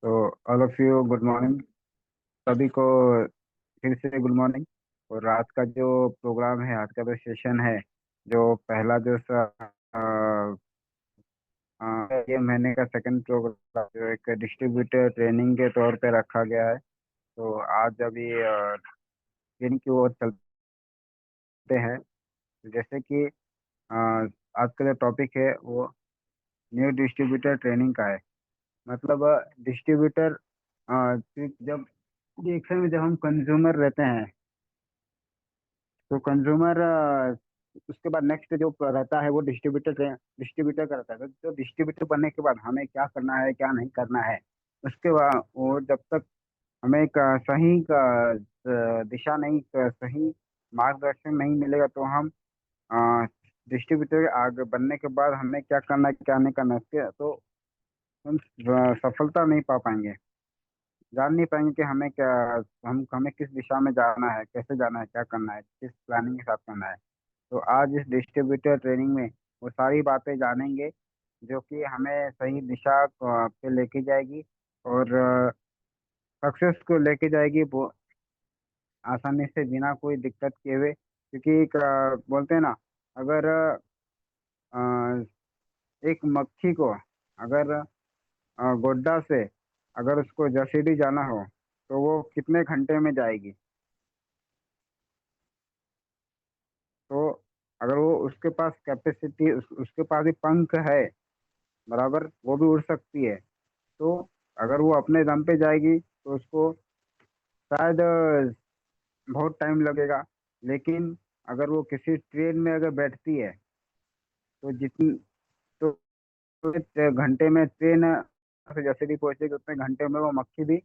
तो all of you good morning. सभी को फिर से गुड मॉर्निंग। और रात का जो प्रोग्राम है, आज का जो सेशन है, जो पहला जो ये महीने का सेकंड प्रोग्राम जो एक डिस्ट्रीब्यूटर ट्रेनिंग के तौर पे रखा गया है। तो आज अभी ट्रेनिंग की ओर चलते हैं। तो जैसे कि आज का जो टॉपिक है वो न्यू डिस्ट्रीब्यूटर ट्रेनिंग का है। मतलब डिस्ट्रीब्यूटर जब डिएक्शन में जब हम कंज्यूमर रहते हैं, तो कंज्यूमर उसके बाद नेक्स्ट जो रहता है वो डिस्ट्रीब्यूटर डिस्ट्रीब्यूटर का रहता है। तो डिस्ट्रीब्यूटर बनने के बाद हमें क्या करना है क्या नहीं करना है, उसके बाद वो जब तक हमें एक सही दिशा नहीं, सही मार्गदर्शन नहीं मिलेगा, तो हम डिस्ट्रीब्यूटर आगे बनने के बाद हमें क्या करना है क्या नहीं करना है, इसके तो हम सफलता नहीं पा पाएंगे, जान नहीं पाएंगे कि हमें क्या, हम हमें किस दिशा में जाना है, कैसे जाना है, क्या करना है, किस प्लानिंग के साथ करना है। तो आज इस डिस्ट्रीब्यूटर ट्रेनिंग में वो सारी बातें जानेंगे जो कि हमें सही दिशा पे लेके जाएगी और सक्सेस को लेके जाएगी, वो आसानी से बिना कोई दिक्कत किए हुए। क्योंकि बोलते हैं ना, अगर एक मक्खी को अगर गोड्डा से अगर उसको जसीडीह जाना हो तो वो कितने घंटे में जाएगी। तो अगर वो उसके पास कैपेसिटी उसके पास भी पंख है, बराबर वो भी उड़ सकती है। तो अगर वो अपने दम पे जाएगी तो उसको शायद बहुत टाइम लगेगा। लेकिन अगर वो किसी ट्रेन में अगर बैठती है तो जितनी तो घंटे में ट्रेन से जैसे भी पहुंचेगी, उतने घंटे में वो मक्खी भी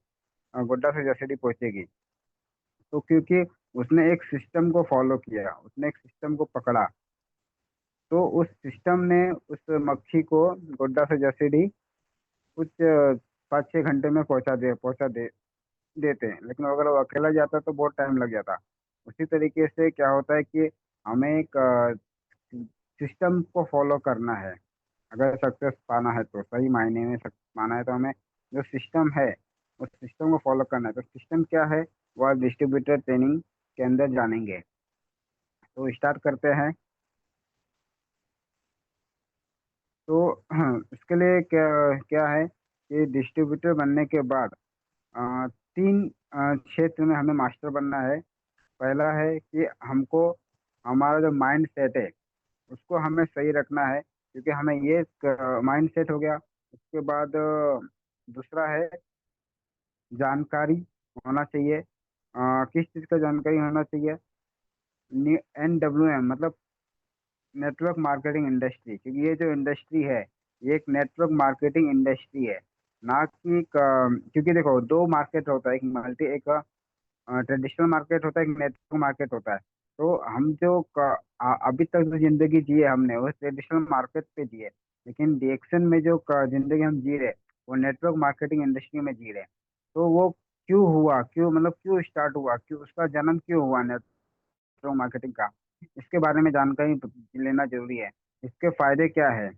गोड्डा से जैसे भी पहुंचेगी। तो क्योंकि उसने एक सिस्टम को फॉलो किया, उसने एक सिस्टम को पकड़ा, तो उस सिस्टम ने उस मक्खी को गोड्डा से जसीडीह कुछ 5-6 घंटे में पहुंचा दे देते हैं। लेकिन अगर वो अकेला जाता तो बहुत टाइम लग जाता। उसी तरीके से क्या होता है कि हमें एक सिस्टम को फॉलो करना है। अगर सक्सेस पाना है, तो सही मायने में सक्सेस पाना है, तो हमें जो सिस्टम है उस सिस्टम को फॉलो करना है। तो सिस्टम क्या है वो आप डिस्ट्रीब्यूटर ट्रेनिंग के अंदर जानेंगे। तो स्टार्ट करते हैं। तो इसके लिए क्या क्या है कि डिस्ट्रीब्यूटर बनने के बाद तीन क्षेत्र में हमें मास्टर बनना है। पहला है कि हमको हमारा जो माइंड सेट है उसको हमें सही रखना है, क्योंकि हमें ये माइंड सेट हो गया। उसके बाद दूसरा है जानकारी होना चाहिए। किस चीज़ का जानकारी होना चाहिए? NWM मतलब नेटवर्क मार्केटिंग इंडस्ट्री, क्योंकि ये जो इंडस्ट्री है ये एक नेटवर्क मार्केटिंग इंडस्ट्री है, ना कि क्योंकि देखो दो मार्केट होता है, एक मल्टी एक ट्रेडिशनल मार्केट होता है, एक नेटवर्क मार्केट होता है। तो हम जो अभी तक जो जिंदगी जी है हमने वो ट्रेडिशनल मार्केट पे जी है। लेकिन डीएक्शन में जो जिंदगी हम जी रहे वो नेटवर्क मार्केटिंग इंडस्ट्री में जी रहे। तो वो क्यों हुआ, क्यों मतलब क्यों स्टार्ट हुआ, क्यों उसका जन्म क्यों हुआ नेटवर्क मार्केटिंग का, इसके बारे में जानकारी लेना जरूरी है। इसके फायदे क्या है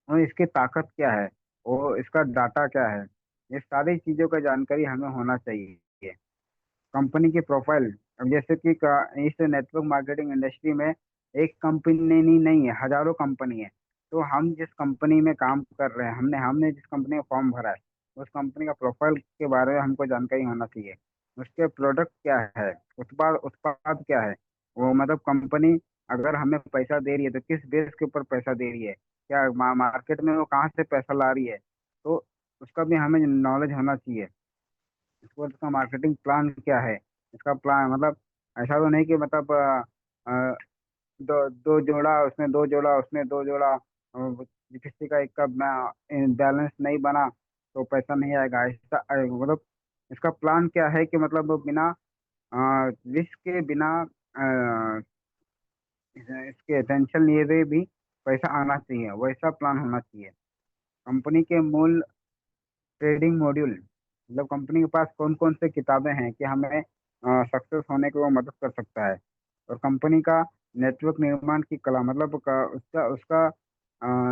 और इसकी ताकत क्या है और इसका डाटा क्या है, ये सारी चीजों का जानकारी हमें होना चाहिए। कंपनी की प्रोफाइल, अब जैसे कि इस नेटवर्क मार्केटिंग इंडस्ट्री में एक कंपनी नहीं है, हजारों कंपनी है। तो हम जिस कंपनी में काम कर रहे हैं, हमने हमने जिस कंपनी में फॉर्म भरा है, उस कंपनी का प्रोफाइल के बारे में हमको जानकारी होना चाहिए। उसके प्रोडक्ट क्या है, उत्पाद उत्पाद क्या है, वो मतलब कंपनी अगर हमें पैसा दे रही है तो किस बेस के ऊपर पैसा दे रही है, क्या मार्केट में वो कहाँ से पैसा ला रही है। तो उसका भी हमें नॉलेज होना चाहिए। इसके बाद इसका मार्केटिंग प्लान क्या है, इसका प्लान मतलब ऐसा तो नहीं कि मतलब अ, दो जोड़ा उसने दो जोड़ा उसने दो जोड़ा, किसी का एक का बैलेंस नहीं बना तो पैसा नहीं आएगा, ऐसा मतलब इसका प्लान क्या है कि मतलब वो बिना रिस्क के, बिना इसके टेंशन लिए हुए भी पैसा आना चाहिए, वैसा प्लान होना चाहिए। कंपनी के मूल ट्रेडिंग मॉड्यूल, मतलब कंपनी के पास कौन कौन से किताबें हैं कि हमें सक्सेस होने को वो मदद कर सकता है। और कंपनी का नेटवर्क निर्माण की कला, मतलब उसका उसका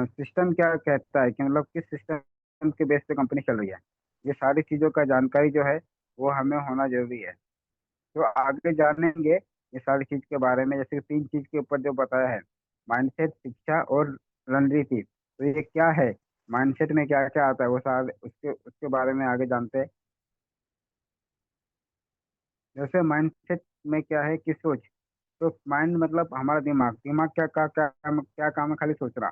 सिस्टम क्या कहता है कि मतलब किस सिस्टम के बेस पे कंपनी चल रही है। ये सारी चीज़ों का जानकारी जो है वो हमें होना जरूरी है। तो आगे जानेंगे ये सारी चीज़ के बारे में, जैसे कि तीन चीज़ के ऊपर जो बताया है, माइंडसेट, शिक्षा और रणनीति। तो ये क्या है, माइंडसेट में क्या क्या आता है, वो सारे उसके उसके बारे में आगे जानते हैं। जैसे माइंडसेट में क्या है कि सोच, तो माइंड मतलब हमारा दिमाग, दिमाग क्या काम है, खाली सोचना।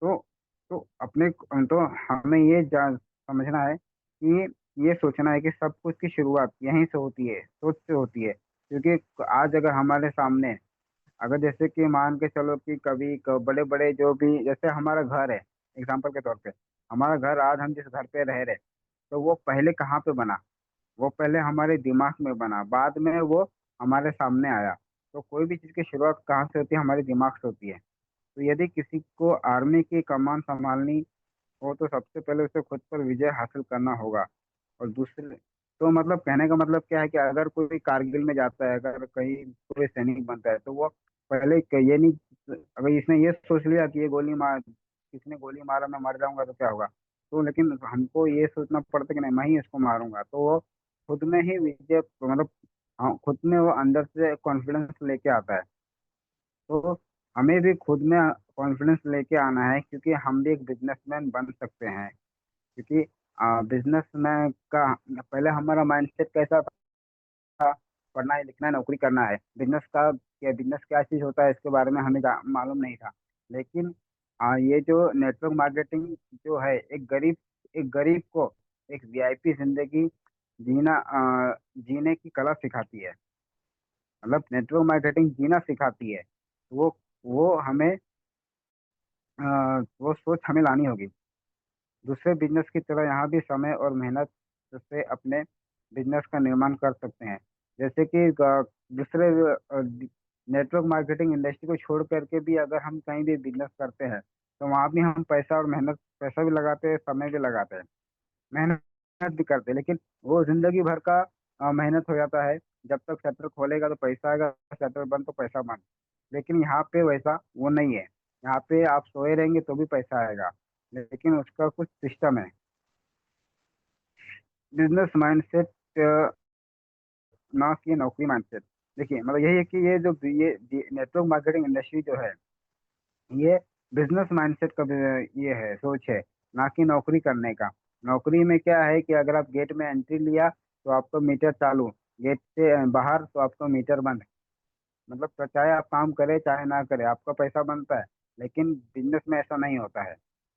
तो तो अपने तो हमें ये जान समझना है कि ये सोचना है कि सब कुछ की शुरुआत यहीं से होती है, सोच से होती है। क्योंकि आज अगर हमारे सामने, अगर जैसे कि मान के चलो कि कभी बड़े बड़े जो भी, जैसे हमारा घर है, एग्जाम्पल के तौर पे, हमारा घर आज हम जिस घर पे रह रहे, तो वो पहले कहाँ पे बना, वो पहले हमारे दिमाग में बना, बाद में वो हमारे सामने आया। तो कोई भी चीज़ की शुरुआत कहाँ से होती है, हमारे दिमाग से होती है। तो यदि किसी को आर्मी की कमान संभालनी हो तो सबसे पहले उसे खुद पर विजय हासिल करना होगा। और दूसरे, तो मतलब कहने का मतलब क्या है कि अगर कोई कारगिल में जाता है, अगर कहीं कोई सैनिक बनता है, तो वो पहले ये नहीं, अगर इसने ये सोच लिया कि ये गोली मार, किसी ने गोली मारा, मैं मर जाऊंगा तो क्या होगा। तो लेकिन हमको ये सोचना पड़ता है कि नहीं, मैं ही इसको मारूंगा। तो वो खुद में ही विजय, मतलब हाँ, खुद में वो अंदर से कॉन्फिडेंस लेके आता है। तो हमें भी खुद में कॉन्फिडेंस लेके आना है, क्योंकि हम भी एक बिजनेसमैन बन सकते हैं। क्योंकि बिजनेसमैन का पहले हमारा माइंडसेट कैसा था, पढ़ना है, लिखना है, नौकरी करना है। बिजनेस क्या चीज़ होता है इसके बारे में हमें मालूम नहीं था। लेकिन ये जो नेटवर्क मार्केटिंग जो है, एक गरीब को एक वीआईपी जिंदगी जीने की कला सिखाती है। मतलब नेटवर्क मार्केटिंग जीना सिखाती है। वो हमें वो सोच हमें लानी होगी। दूसरे बिजनेस की तरह यहाँ भी समय और मेहनत से अपने बिजनेस का निर्माण कर सकते हैं। जैसे कि दूसरे नेटवर्क मार्केटिंग इंडस्ट्री को छोड़ करके भी अगर हम कहीं भी बिजनेस करते हैं, तो वहाँ भी हम पैसा भी लगाते हैं, समय भी लगाते हैं, मेहनत भी करते हैं। लेकिन वो जिंदगी भर का मेहनत हो जाता है। जब तक शटर खोलेगा तो पैसा आएगा, शटर बंद तो पैसा बंद। लेकिन यहाँ पे वैसा वो नहीं है। यहाँ पे आप सोए रहेंगे तो भी पैसा आएगा, लेकिन उसका कुछ सिस्टम है। बिजनेस माइंडसेट, ना कि नौकरी माइंडसेट। देखिए मतलब यही है कि ये नेटवर्क मार्केटिंग इंडस्ट्री जो है, ये बिजनेस माइंडसेट का ये है, सोच है, ना कि नौकरी करने का। नौकरी में क्या है कि अगर आप गेट में एंट्री लिया तो आपका मीटर चालू, गेट से बाहर तो आपका मीटर बंद। मतलब तो चाहे आप काम करें चाहे ना करें, आपका पैसा बनता है। लेकिन बिजनेस में ऐसा नहीं होता है।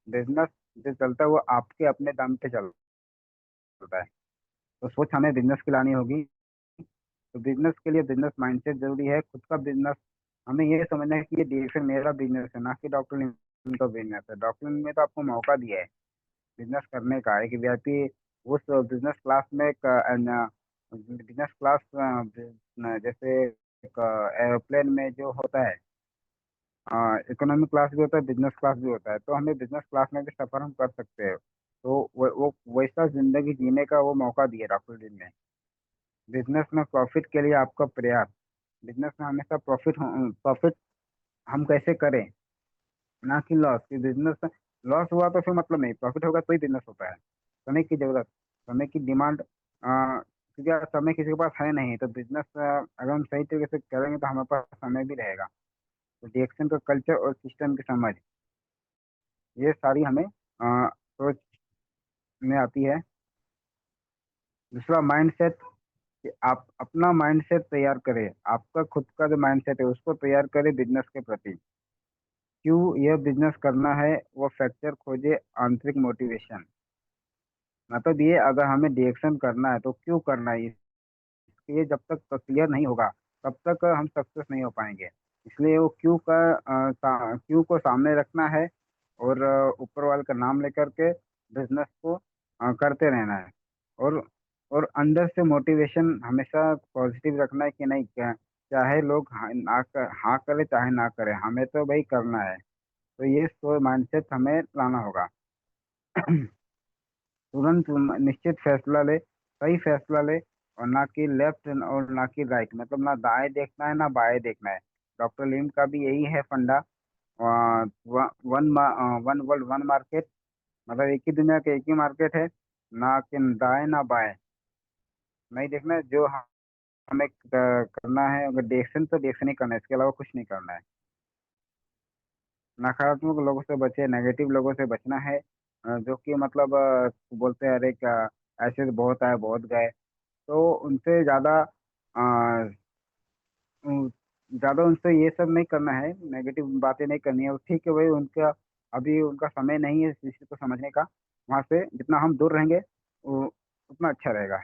बिजनेस जो चलता है वो आपके अपने दम पे चलता है। तो सोच हमें बिजनेस की लानी होगी। तो बिजनेस के लिए बिजनेस माइंडसेट जरूरी है, खुद का बिजनेस। हमें ये समझना है कि ये डीएक्शन मेरा बिजनेस है, ना कि डॉक्टर नीम का बिजनेस है। डॉक्टर ने तो आपको मौका दिया है बिजनेस करने का, एक वीआईपी उस बिजनेस क्लास में एक बिजनेस क्लास, जैसे एक एरोप्लेन में जो होता है, इकोनॉमिक क्लास भी होता है, बिजनेस क्लास भी होता है। तो हमें बिजनेस क्लास में भी सफर हम कर सकते हैं। तो वो वैसा जिंदगी जीने का वो मौका दिया डॉक्टर लीन ने। बिजनेस में प्रॉफिट के लिए आपका प्रयास, बिजनेस में हमेशा प्रॉफिट हम कैसे करें, ना कि लॉस। कि बिजनेस में लॉस हुआ तो फिर मतलब नहीं, प्रॉफिट होगा तो ही बिजनेस होता है। समय की जरूरत, समय की डिमांड, क्योंकि अगर समय किसी के पास है नहीं, तो बिजनेस अगर हम सही तरीके से करेंगे तो हमारे पास समय भी रहेगा। तो डिएक्शन का कल्चर और सिस्टम की समझ, ये सारी हमें सोच में आती है। दूसरा माइंडसेट, कि आप अपना माइंडसेट तैयार करें, आपका खुद का जो माइंडसेट है उसको तैयार करें बिजनेस के प्रति। क्यों यह बिजनेस करना है, वो फैक्टर खोजे, आंतरिक मोटिवेशन। मतलब ये, अगर हमें डिएक्शन करना है तो क्यों करना है, ये जब तक क्लियर नहीं होगा तब तक हम सक्सेस नहीं हो पाएंगे। इसलिए वो क्यों को सामने रखना है, और ऊपर वाले का नाम लेकर के बिजनेस को करते रहना है। और अंदर से मोटिवेशन हमेशा पॉजिटिव रखना है कि नहीं, क्या चाहे लोग हाँ करे चाहे ना करे, हमें तो भाई करना है। तो ये माइंडसेट हमें लाना होगा। तुरंत निश्चित फैसला ले, सही फैसला ले, और ना कि लेफ्ट और ना कि राइट, मतलब ना दाएं देखना है ना बाएं देखना है। डॉक्टर लिम का भी यही है फंडा। वन वर्ल्ड वन मार्केट, मतलब एक ही दुनिया के एक ही मार्केट है। ना कि दाएं ना बाएं, नहीं देखना है। जो हमें करना है, अगर डिएक्शन तो डिएक्शन ही करना है, इसके अलावा कुछ नहीं करना है। नकारात्मक लोगों से बचे, नेगेटिव लोगों से बचना है। जो कि मतलब बोलते हैं अरे क्या, ऐसे तो बहुत आए बहुत गए, तो उनसे ज़्यादा ज़्यादा उनसे ये सब नहीं करना है, नेगेटिव बातें नहीं करनी है। ठीक है भाई, उनका अभी उनका समय नहीं है इस चीज़ को समझने का। वहाँ से जितना हम दूर रहेंगे उतना अच्छा रहेगा।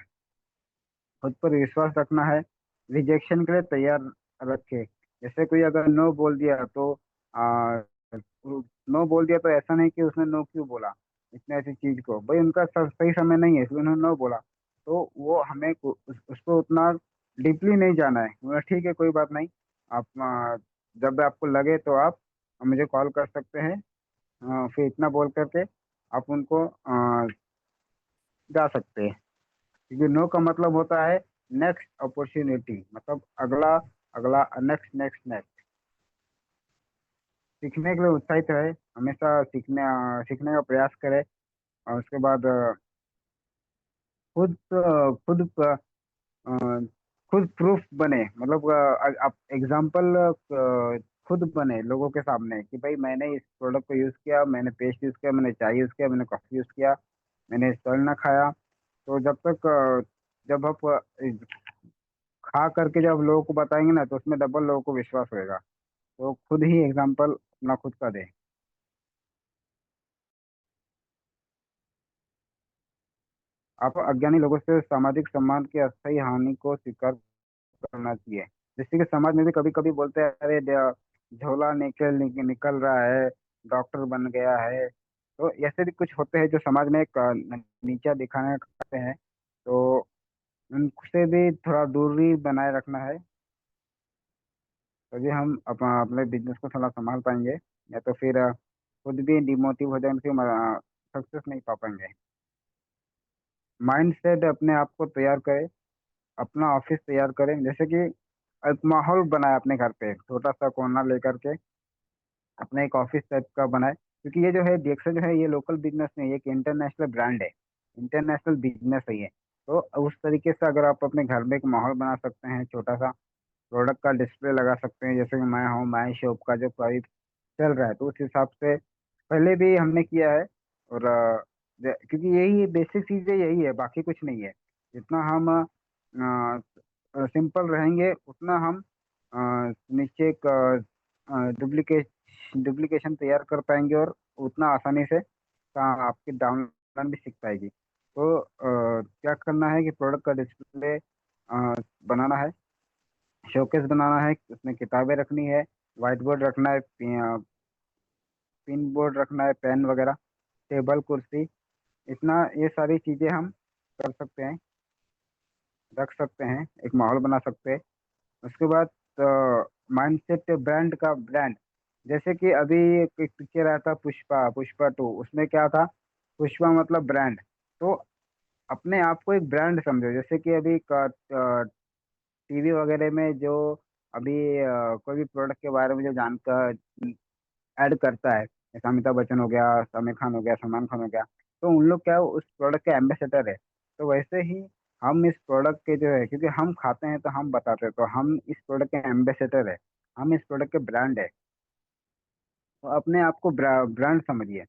खुद पर विश्वास रखना है, रिजेक्शन के लिए तैयार रखे। जैसे कोई अगर नो बोल दिया तो आ, नो बोल दिया तो ऐसा नहीं कि उसने नो क्यों बोला, इतने ऐसी चीज को भाई उनका सही समय नहीं है इसलिए उन्होंने नो बोला। तो वो हमें उसको उतना डीपली नहीं जाना है। बोला, ठीक है कोई बात नहीं, आप जब आपको लगे तो आप मुझे कॉल कर सकते हैं। फिर इतना बोल करके आप उनको जा सकते हैं। क्योंकि नो का मतलब होता है नेक्स्ट अपॉर्चुनिटी, मतलब अगला, अगला, नेक्स्ट नेक्स्ट नेक्स्ट। सीखने के लिए उत्साहित रहे, हमेशा सीखने का प्रयास करें। और उसके बाद खुद खुद अ, खुद प्रूफ बने, मतलब आप एग्जाम्पल खुद बने लोगों के सामने कि भाई मैंने इस प्रोडक्ट को यूज़ किया, मैंने पेस्ट यूज़ किया, मैंने चाय यूज़ किया, मैंने कॉफ़ी यूज़ किया, मैंने तल ना खाया। तो जब तक जब आप खा करके जब लोगों को बताएंगे ना, तो उसमें डबल लोगों को विश्वास होएगा। तो खुद ही एग्जाम्पल अपना खुद का दे। आप अज्ञानी लोगों से सामाजिक सम्मान की अस्थायी हानि को स्वीकार करना चाहिए। जैसे कि समाज में भी कभी कभी बोलते हैं अरे झोला निकल रहा है, डॉक्टर बन गया है। तो ऐसे भी कुछ होते हैं जो समाज में एक नीचा दिखाना करते हैं। तो उनसे भी थोड़ा दूरी बनाए रखना है, तभी हम अपने बिजनेस को थोड़ा संभाल पाएंगे। या तो फिर खुद भी डिमोटिव हो जाएंगे, फिर सक्सेस नहीं पा पाएंगे। माइंड सेट अपने आप को तैयार करें, अपना ऑफिस तैयार करें। जैसे कि एक माहौल बनाए अपने घर पे, छोटा सा कोना लेकर के अपना एक ऑफिस टाइप का बनाए। क्योंकि ये जो है डीएक्सएल जो है, ये लोकल बिजनेस नहीं, ये एक इंटरनेशनल ब्रांड है, इंटरनेशनल बिजनेस है ये। तो उस तरीके से अगर आप अपने घर में एक माहौल बना सकते हैं, छोटा सा प्रोडक्ट का डिस्प्ले लगा सकते हैं, जैसे कि मैं हूँ माई शॉप का जो प्राइस चल रहा है, तो उस हिसाब से पहले भी हमने किया है। और क्योंकि यही बेसिक चीज़ें यही है, बाकी कुछ नहीं है। जितना हम सिंपल रहेंगे उतना हम नीचे एक डुप्लीकेशन तैयार कर पाएंगे, और उतना आसानी से आपकी डाउनलाइन भी सीख पाएगी। तो क्या करना है कि प्रोडक्ट का डिस्प्ले बनाना है, शोकेस बनाना है, उसमें किताबें रखनी है, व्हाइट बोर्ड रखना है, पिन बोर्ड रखना है, पेन वगैरह, टेबल कुर्सी, इतना ये सारी चीजें हम कर सकते हैं, रख सकते हैं, एक माहौल बना सकते हैं। उसके बाद माइंडसेट ब्रांड का ब्रांड। जैसे कि अभी एक पिक्चर आया था पुष्पा, पुष्पा टू, उसमें क्या था, पुष्पा मतलब ब्रांड। तो अपने आप को एक ब्रांड समझो। जैसे कि अभी टीवी वगैरह में जो अभी कोई भी प्रोडक्ट के बारे में जो जानकर ऐड करता है, जैसे अमिताभ बच्चन हो गया, आमिर खान हो गया, सलमान खान हो गया, तो उन लोग क्या है, उस प्रोडक्ट के एम्बेसडर है। तो वैसे ही हम इस प्रोडक्ट के जो है, क्योंकि हम खाते हैं तो हम बताते हैं, तो हम इस प्रोडक्ट के एम्बेसडर है, हम इस प्रोडक्ट के ब्रांड है। तो अपने आप को ब्रांड समझिए।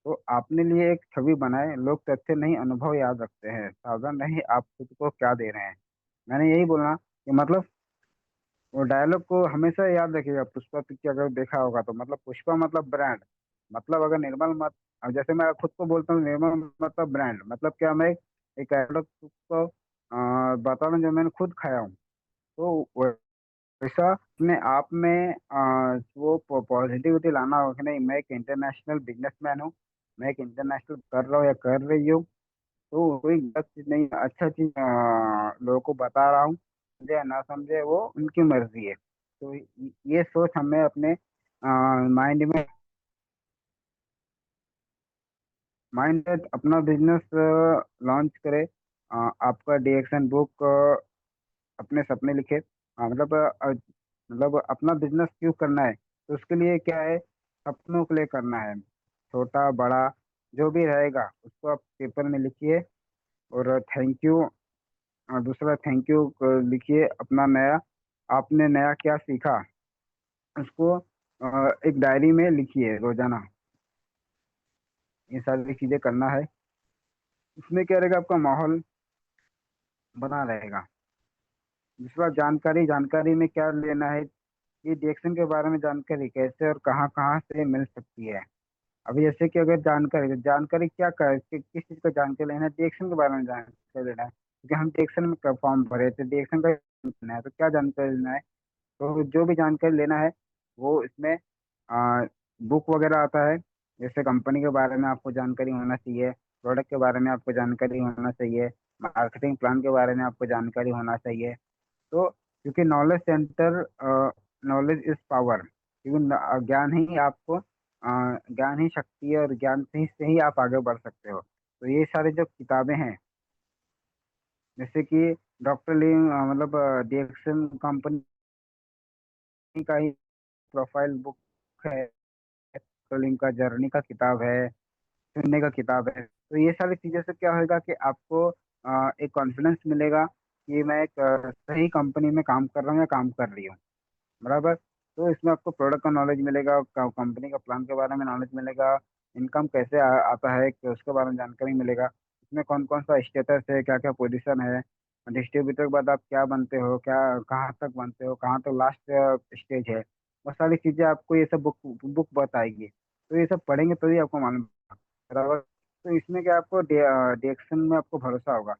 तो आपने लिए एक छवि बनाए, लोग तथ्य नहीं अनुभव याद रखते हैं, सावधान रहिए आप खुद को क्या दे रहे हैं। मैंने यही बोलना कि मतलब वो डायलॉग को हमेशा याद रखिएगा। पुष्पा पिक्चर अगर देखा होगा तो मतलब पुष्पा मतलब ब्रांड, मतलब अगर निर्मल मत, अब जैसे मैं खुद को बोलता हूँ निर्मल मतलब ब्रांड, मतलब क्या, मैं एक डायलॉग को बता रहा हूँ जो मैंने खुद खाया हूँ। तो वैसा अपने आप में वो पॉजिटिविटी लाना होगा कि नहीं, मैं एक इंटरनेशनल बिजनेसमैन हूँ, मैं एक इंटरनेशनल कर रहा हूँ या कर रही हूँ। तो कोई गलत चीज नहीं, अच्छा चीज लोगों को बता रहा हूँ, समझे या ना समझे वो उनकी मर्जी है। तो ये सोच हमें अपने माइंड में, माइंड में अपना बिजनेस लॉन्च करे। आपका डिएक्शन बुक, अपने सपने लिखे। मतलब अपना बिजनेस क्यों करना है, तो उसके लिए क्या है, सपनों के लिए करना है। छोटा बड़ा जो भी रहेगा उसको आप पेपर में लिखिए, और थैंक यू। दूसरा थैंक यू लिखिए अपना नया, आपने नया क्या सीखा उसको एक डायरी में लिखिए रोजाना। ये सारी चीजें करना है। इसमें क्या रहेगा, आपका माहौल बना रहेगा। दूसरा जानकारी, जानकारी में क्या लेना है, ये डिएक्शन के बारे में जानकारी कैसे और कहाँ कहाँ से मिल सकती है। अभी जैसे कि अगर जानकारी, तो जानकारी क्या कर किस चीज़ का जानकारी लेना है, डिएक्शन के बारे में जानकारी लेना है, क्योंकि हम डिएक्शन में फॉर्म भरे थे, डिएक्शन का लेना है, तो क्या जानकारी लेना है। तो जो भी जानकारी लेना है वो इसमें बुक वगैरह आता है। जैसे कंपनी के बारे में आपको जानकारी होना चाहिए, प्रोडक्ट के बारे में आपको जानकारी होना चाहिए, मार्केटिंग प्लान के बारे में आपको जानकारी होना चाहिए। तो क्योंकि knowledge centre, knowledge is power, क्योंकि ज्ञान ही आपको ज्ञान ही शक्ति है, और ज्ञान से ही आप आगे बढ़ सकते हो। तो ये सारी जो किताबें हैं, जैसे कि डॉक्टर ली, मतलब डिएक्शन कंपनी का ही प्रोफाइल बुक है, डॉक्टर लिंक का जर्नी का किताब है, सुनने का किताब है। तो ये सारी चीज़ों से क्या होगा कि आपको एक कॉन्फिडेंस मिलेगा कि मैं एक सही कंपनी में काम कर रहा हूँ या काम कर रही हूँ। बराबर। तो इसमें आपको प्रोडक्ट का नॉलेज मिलेगा, कंपनी का प्लान के बारे में नॉलेज मिलेगा, इनकम कैसे आता है कि उसके बारे में जानकारी मिलेगा, इसमें कौन कौन सा स्टेटस है, क्या क्या पोजीशन है, डिस्ट्रीब्यूटर के बाद आप क्या बनते हो, क्या कहाँ तक बनते हो, कहाँ तक लास्ट स्टेज है। वो सारी चीज़ें आपको ये सब बुक बुक बताएगी। तो ये सब पढ़ेंगे तभी आपको मालूम। बराबर। तो इसमें क्या आपको डिएक्शन में आपको भरोसा होगा।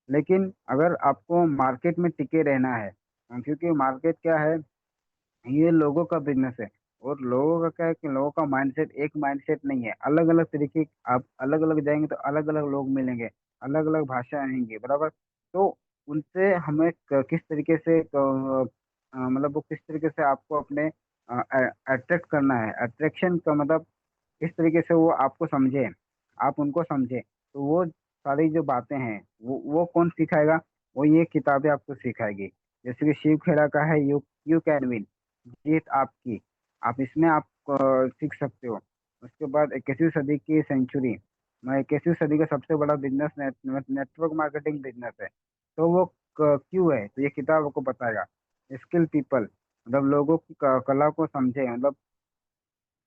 लेकिन अगर आपको मार्केट में टिके रहना है, क्योंकि मार्केट क्या है, ये लोगों का बिजनेस है। और लोगों का क्या है कि लोगों का माइंडसेट एक माइंडसेट नहीं है, अलग अलग तरीके, आप अलग अलग जाएंगे तो अलग अलग लोग मिलेंगे, अलग अलग भाषाएं आएंगी। बराबर। तो उनसे हमें किस तरीके से मतलब वो किस तरीके से आपको अपने अट्रैक्ट करना है, अट्रैक्शन का मतलब किस तरीके से वो आपको समझे, आप उनको समझे। तो वो सारी जो बातें हैं वो कौन सिखाएगा, वो ये किताबें आपको सिखाएगी। जैसे कि शिव खेरा का है यू यू कैन विन, जीत आपकी, आप इसमें आप सीख सकते हो। उसके बाद 21वीं सदी की सेंचुरी, मैं 21वीं सदी का सबसे बड़ा बिजनेस नेटवर्क मार्केटिंग बिजनेस है। तो वो क्यों है, तो ये किताब आपको बताएगा। स्किल पीपल, मतलब लोगों की कला को समझे, मतलब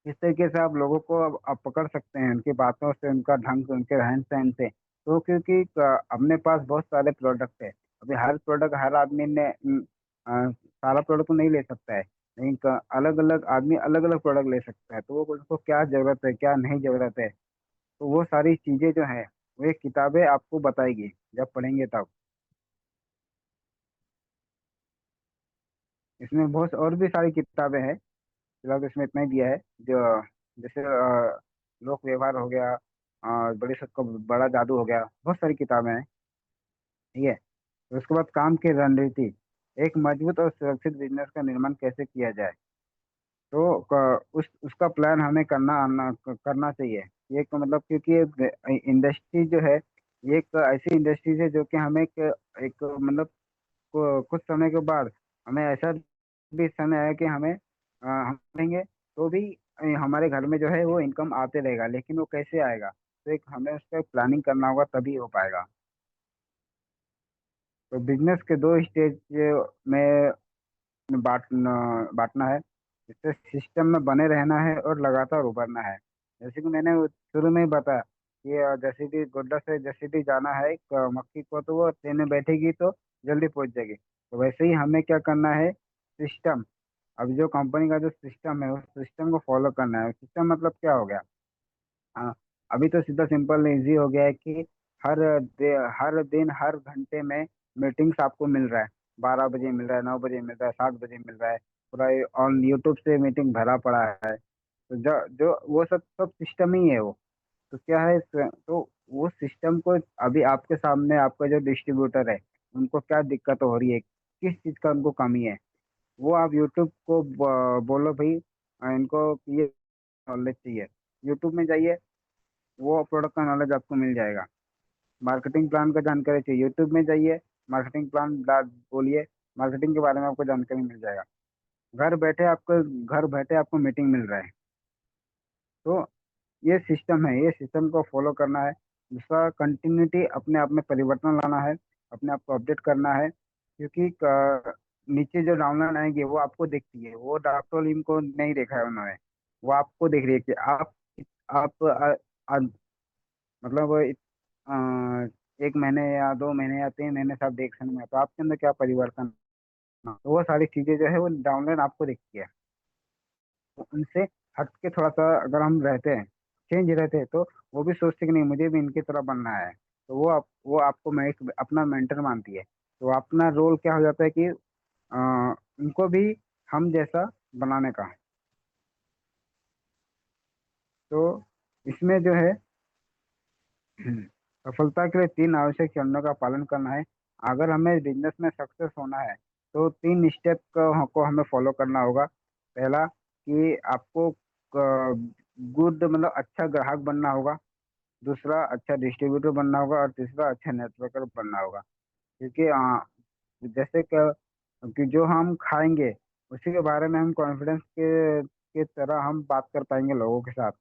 इस तरीके से आप लोगों को आप पकड़ सकते हैं उनकी बातों से, उनका ढंग से, उनके रहन सहन से। तो क्योंकि अपने पास बहुत सारे प्रोडक्ट है। अभी हर प्रोडक्ट हर आदमी ने सारा प्रोडक्ट तो नहीं ले सकता है, लेकिन अलग अलग आदमी अलग अलग प्रोडक्ट ले सकता है। तो वो उसको क्या जरूरत है, क्या नहीं जरूरत है, तो वो सारी चीजें जो है वो ये किताबें आपको बताएगी जब पढ़ेंगे तब। इसमें बहुत और भी सारी किताबें हैं, फिलहाल तो इसमें इतना ही दिया है। जो जैसे लोक व्यवहार हो गया, बड़े सबका बड़ा जादू हो गया, बहुत सारी किताबें हैं। ठीक है। तो उसके बाद काम की रणनीति, एक मजबूत और सुरक्षित बिजनेस का निर्माण कैसे किया जाए। तो उस उसका प्लान हमें करना चाहिए। ये एक मतलब, क्योंकि इंडस्ट्री जो है, ये एक ऐसी इंडस्ट्री है जो कि हमें एक मतलब कुछ समय के बाद हमें ऐसा भी समय है कि हमें हम करेंगे तो भी हमारे घर में जो है वो इनकम आते रहेगा, लेकिन वो कैसे आएगा, तो एक हमें उसका प्लानिंग करना होगा तभी हो पाएगा। तो बिजनेस के दो स्टेज में बांटना है, जिससे सिस्टम में बने रहना है और लगातार उभरना है। जैसे कि मैंने शुरू में ही बताया कि जैसे भी गोड्डा से जैसे भी जाना है एक मक्खी को, तो वो ट्रेन में बैठेगी तो जल्दी पहुंच जाएगी। तो वैसे ही हमें क्या करना है, सिस्टम। अब जो कंपनी का जो सिस्टम है उस सिस्टम को फॉलो करना है। सिस्टम मतलब क्या हो गया, हाँ, अभी तो सीधा सिंपल इजी हो गया है कि हर हर दिन हर घंटे में मीटिंग्स आपको मिल रहा है। 12 बजे मिल रहा है, 9 बजे मिल रहा है, 7 बजे मिल रहा है। पूरा ऑन यूट्यूब से मीटिंग भरा पड़ा है। तो जो जो वो सब सब सिस्टम ही है वो। तो क्या है तो वो सिस्टम को, अभी आपके सामने आपका जो डिस्ट्रीब्यूटर है उनको क्या दिक्कत हो रही है, किस चीज़ का उनको कमी है, वो आप यूट्यूब को बोलो भाई, इनको ये नॉलेज चाहिए, यूट्यूब में जाइए, वो प्रोडक्ट का नॉलेज आपको मिल जाएगा। मार्केटिंग प्लान का जानकारी चाहिए, यूट्यूब में जाइए, मार्केटिंग प्लान बोलिए, मार्केटिंग के बारे में आपको जानकारी मिल जाएगा। घर बैठे आपको मीटिंग मिल रहा है। तो ये सिस्टम है, ये सिस्टम को फॉलो करना है। दूसरा कंटिन्यूटी, अपने आप में परिवर्तन लाना है, अपने आप को अपडेट करना है, क्योंकि नीचे जो डाउनलाइन आएंगे वो आपको दिखती है, वो डॉक्टर लीम को नहीं देखा है उन्होंने, वो आपको देख रही है कि आप मतलब एक महीने या 2 महीने या 3 महीने से आप देख में, तो आपके अंदर क्या परिवर्तन, तो वो सारी चीजें जो है वो डाउनलाइन आपको दिखती है। तो उनसे हट के थोड़ा सा अगर हम रहते हैं, चेंज रहते हैं, तो वो भी सोचते कि नहीं मुझे भी इनकी तरह बनना है, तो वो आपको अपना मेंटर मानती है, तो अपना रोल क्या हो जाता है कि उनको भी हम जैसा बनाने का। तो इसमें जो है सफलता के लिए 3 आवश्यक चरणों का पालन करना है। अगर हमें बिजनेस में सक्सेस होना है तो 3 स्टेप को हमें फॉलो करना होगा। पहला कि आपको गुड मतलब अच्छा ग्राहक बनना होगा। दूसरा अच्छा डिस्ट्रीब्यूटर बनना होगा, और तीसरा अच्छा नेटवर्कर बनना होगा। क्योंकि जैसे कि जो हम खाएंगे उसी के बारे में हम कॉन्फिडेंस के तरह हम बात कर पाएंगे लोगों के साथ।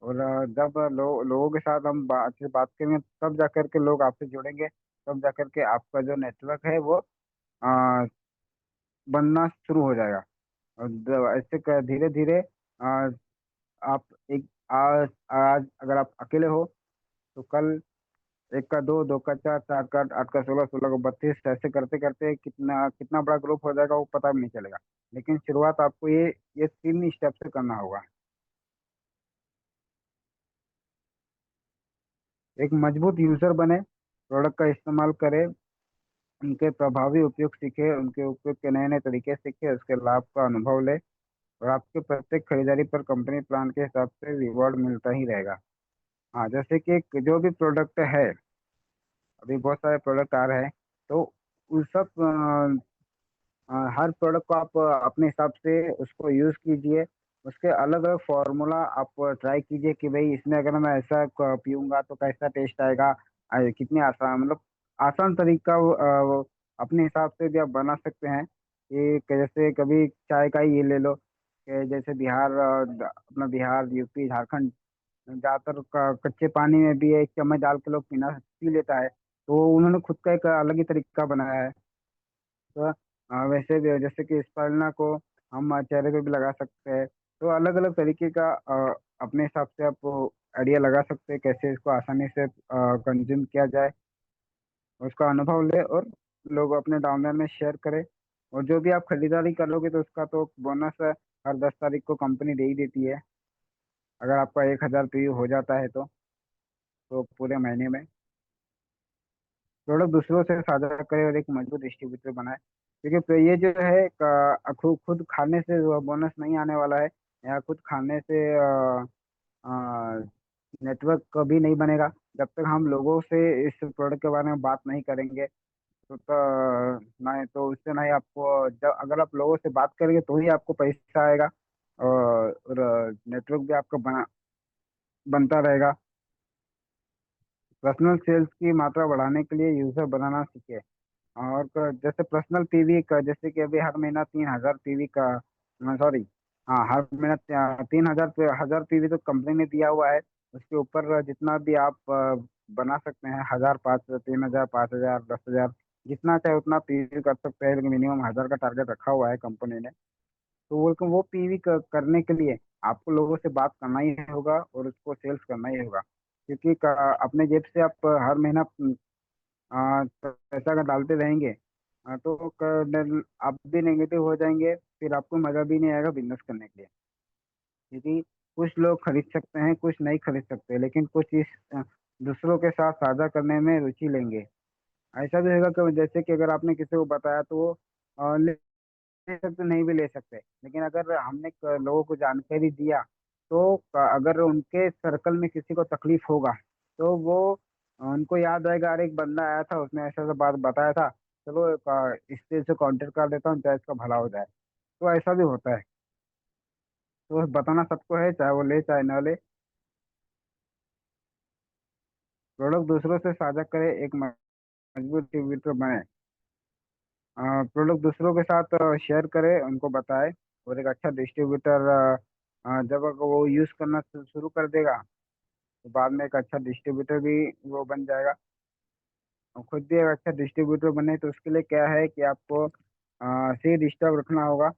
और जब लोगों के साथ हम अच्छे से बात करेंगे तब जा करके लोग आपसे जुड़ेंगे, तब जा करके आपका जो नेटवर्क है वो आ, बनना शुरू हो जाएगा। और ऐसे धीरे धीरे आप एक आज आज अगर आप अकेले हो तो कल 1 का 2, 2 का 4, 4 का 8, 8 का 16, 16 का 32, ऐसे करते करते कितना कितना बड़ा ग्रुप हो जाएगा वो पता भी नहीं चलेगा। लेकिन शुरुआत आपको ये 3 स्टेप से करना होगा। एक मजबूत यूजर बने, प्रोडक्ट का इस्तेमाल करें, उनके प्रभावी उपयोग सीखे, उनके उपयोग के नए नए तरीके सीखे, उसके लाभ का अनुभव ले, और आपके प्रत्येक खरीदारी पर कंपनी प्लान के हिसाब से रिवॉर्ड मिलता ही रहेगा। हाँ, जैसे कि जो भी प्रोडक्ट है, अभी बहुत सारे प्रोडक्ट आ रहे हैं, तो उस सब हर प्रोडक्ट को आप अपने हिसाब से उसको यूज़ कीजिए। उसके अलग अलग फार्मूला आप ट्राई कीजिए कि भाई इसमें अगर मैं ऐसा पीऊँगा तो कैसा टेस्ट आएगा। कितनी आसान मतलब आसान तरीका अपने हिसाब से भी आप बना सकते हैं। कि जैसे कभी चाय का ही ये ले लो कि जैसे बिहार अपना बिहार, यूपी, झारखंड ज़्यादातर कच्चे पानी में भी 1 चम्मच डाल के लोग पीना पी लेता है, तो उन्होंने खुद का एक अलग ही तरीका बनाया है। तो वैसे भी जैसे कि स्पाइरलिना को हम चेहरे पे भी लगा सकते हैं। तो अलग अलग तरीके का अपने हिसाब से आप आइडिया लगा सकते हैं कैसे इसको आसानी से कंज्यूम किया जाए। उसका अनुभव ले और लोग अपने डाउनलाइन में शेयर करें। और जो भी आप खरीदारी करोगे तो उसका तो बोनस हर 10 तारीख को कंपनी दे ही देती है, अगर आपका 1,000 पीयू हो जाता है तो पूरे महीने में। प्रोडक्ट दूसरों से साझा करें और एक मजबूत डिस्ट्रीब्यूटर बनाए, क्योंकि तो ये जो है खुद खुद खाने से बोनस नहीं आने वाला है, या खुद खाने से नेटवर्क कभी नहीं बनेगा जब तक हम लोगों से इस प्रोडक्ट के बारे में बात नहीं करेंगे। नहीं तो उससे नहीं आपको, जब अगर आप लोगों से बात करेंगे तो ही आपको पैसा आएगा, और नेटवर्क भी आपका बनता रहेगा। पर्सनल सेल्स की मात्रा बढ़ाने के लिए यूजर बनाना सीखे। और जैसे पर्सनल पीवी का, जैसे कि अभी हर महीना 3,000 पीवी का, सॉरी, हाँ हर महीना 3,000 पीवी तो कंपनी ने दिया हुआ है। उसके ऊपर जितना भी आप बना सकते हैं, 1,000, 3,000, 5,000, 10,000, जितना चाहे उतना पीवी कर सकते हैं, लेकिन मिनिमम 1,000 का टारगेट रखा हुआ है कंपनी ने। तो वो पीवी करने के लिए आपको लोगों से बात करना ही होगा और उसको सेल्स करना ही होगा। क्योंकि अपने जेब से आप हर महीना पैसा अगर डालते रहेंगे, तो आप भी नेगेटिव हो जाएंगे, फिर आपको मजा भी नहीं आएगा बिजनेस करने के लिए। क्योंकि कुछ लोग खरीद सकते हैं, कुछ नहीं खरीद सकते, लेकिन कुछ इस दूसरों के साथ साझा करने में रुचि लेंगे। ऐसा भी होगा कि जैसे कि अगर आपने किसी को बताया तो वो ले सकते, नहीं भी ले सकते, लेकिन अगर हमने लोगों को जानकारी दिया तो अगर उनके सर्कल में किसी को तकलीफ होगा तो वो उनको याद आएगा, अरे एक बंदा आया था उसने ऐसा ऐसा बात बताया था, चलो इससे से कांटेक्ट कर देता हूँ चाहे इसका भला हो जाए। तो ऐसा भी होता है। तो बताना सबको है, चाहे वो ले चाहे न ले। प्रोडक्ट दूसरों से साझा करे, एक मजबूत डिस्ट्रीब्यूटर बने। प्रोडक्ट दूसरों के साथ शेयर करे, उनको बताए, और एक अच्छा डिस्ट्रीब्यूटर जब अगर वो यूज़ करना शुरू कर देगा तो बाद में एक अच्छा डिस्ट्रीब्यूटर भी वो बन जाएगा। और खुद भी एक अच्छा डिस्ट्रीब्यूटर बने तो उसके लिए क्या है कि आपको सीड स्टॉक रखना होगा।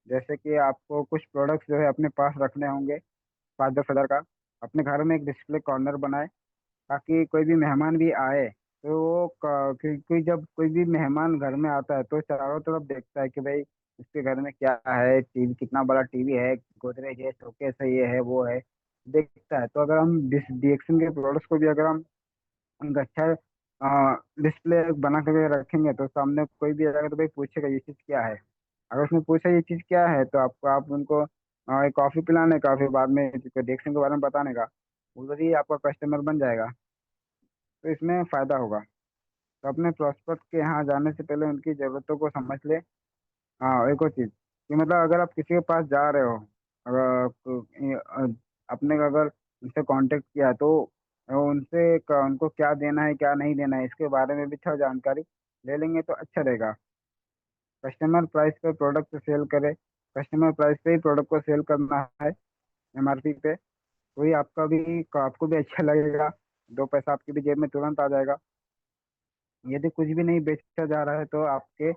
जैसे कि आपको कुछ प्रोडक्ट्स जो है अपने पास रखने होंगे 5-10 हज़ार का। अपने घर में एक डिस्प्ले कॉर्नर बनाए ताकि कोई भी मेहमान भी आए तो वो क्योंकि जब कोई भी मेहमान घर में आता है तो चारों तरफ देखता है कि भाई इसके घर में क्या है, टीवी कितना बड़ा टीवी है, गोदरेज है, शोकेस है, ये है वो है, देखता है। तो अगर हम डीएक्सएल के प्रोडक्ट्स को भी अगर हम उनका अच्छा डिस्प्ले बना करके रखेंगे तो सामने कोई भी आएगा तो भाई पूछेगा ये चीज़ क्या है। अगर उसने पूछा ये चीज़ क्या है तो आपको आप उनको एक कॉफ़ी पिलाने का फिर बाद में डिएक्सएल के बारे में बताने का, उधर ही आपका कस्टमर बन जाएगा। तो इसमें फ़ायदा होगा। तो अपने प्रॉस्पेक्ट के यहाँ जाने से पहले उनकी ज़रूरतों को समझ ले। हाँ, और एक और चीज़ कि मतलब अगर आप किसी के पास जा रहे हो, अगर आपने अगर उनसे कांटेक्ट किया तो उनसे उनको क्या देना है क्या नहीं देना है इसके बारे में भी थोड़ा जानकारी ले लेंगे तो अच्छा रहेगा। कस्टमर प्राइस पे प्रोडक्ट सेल करे, कस्टमर प्राइस पे ही प्रोडक्ट को सेल करना है, एमआरपी पे। तो ये आपको भी अच्छा लगेगा, दो पैसा आपकी भी जेब में तुरंत आ जाएगा। यदि कुछ भी नहीं बेचा जा रहा है तो आपके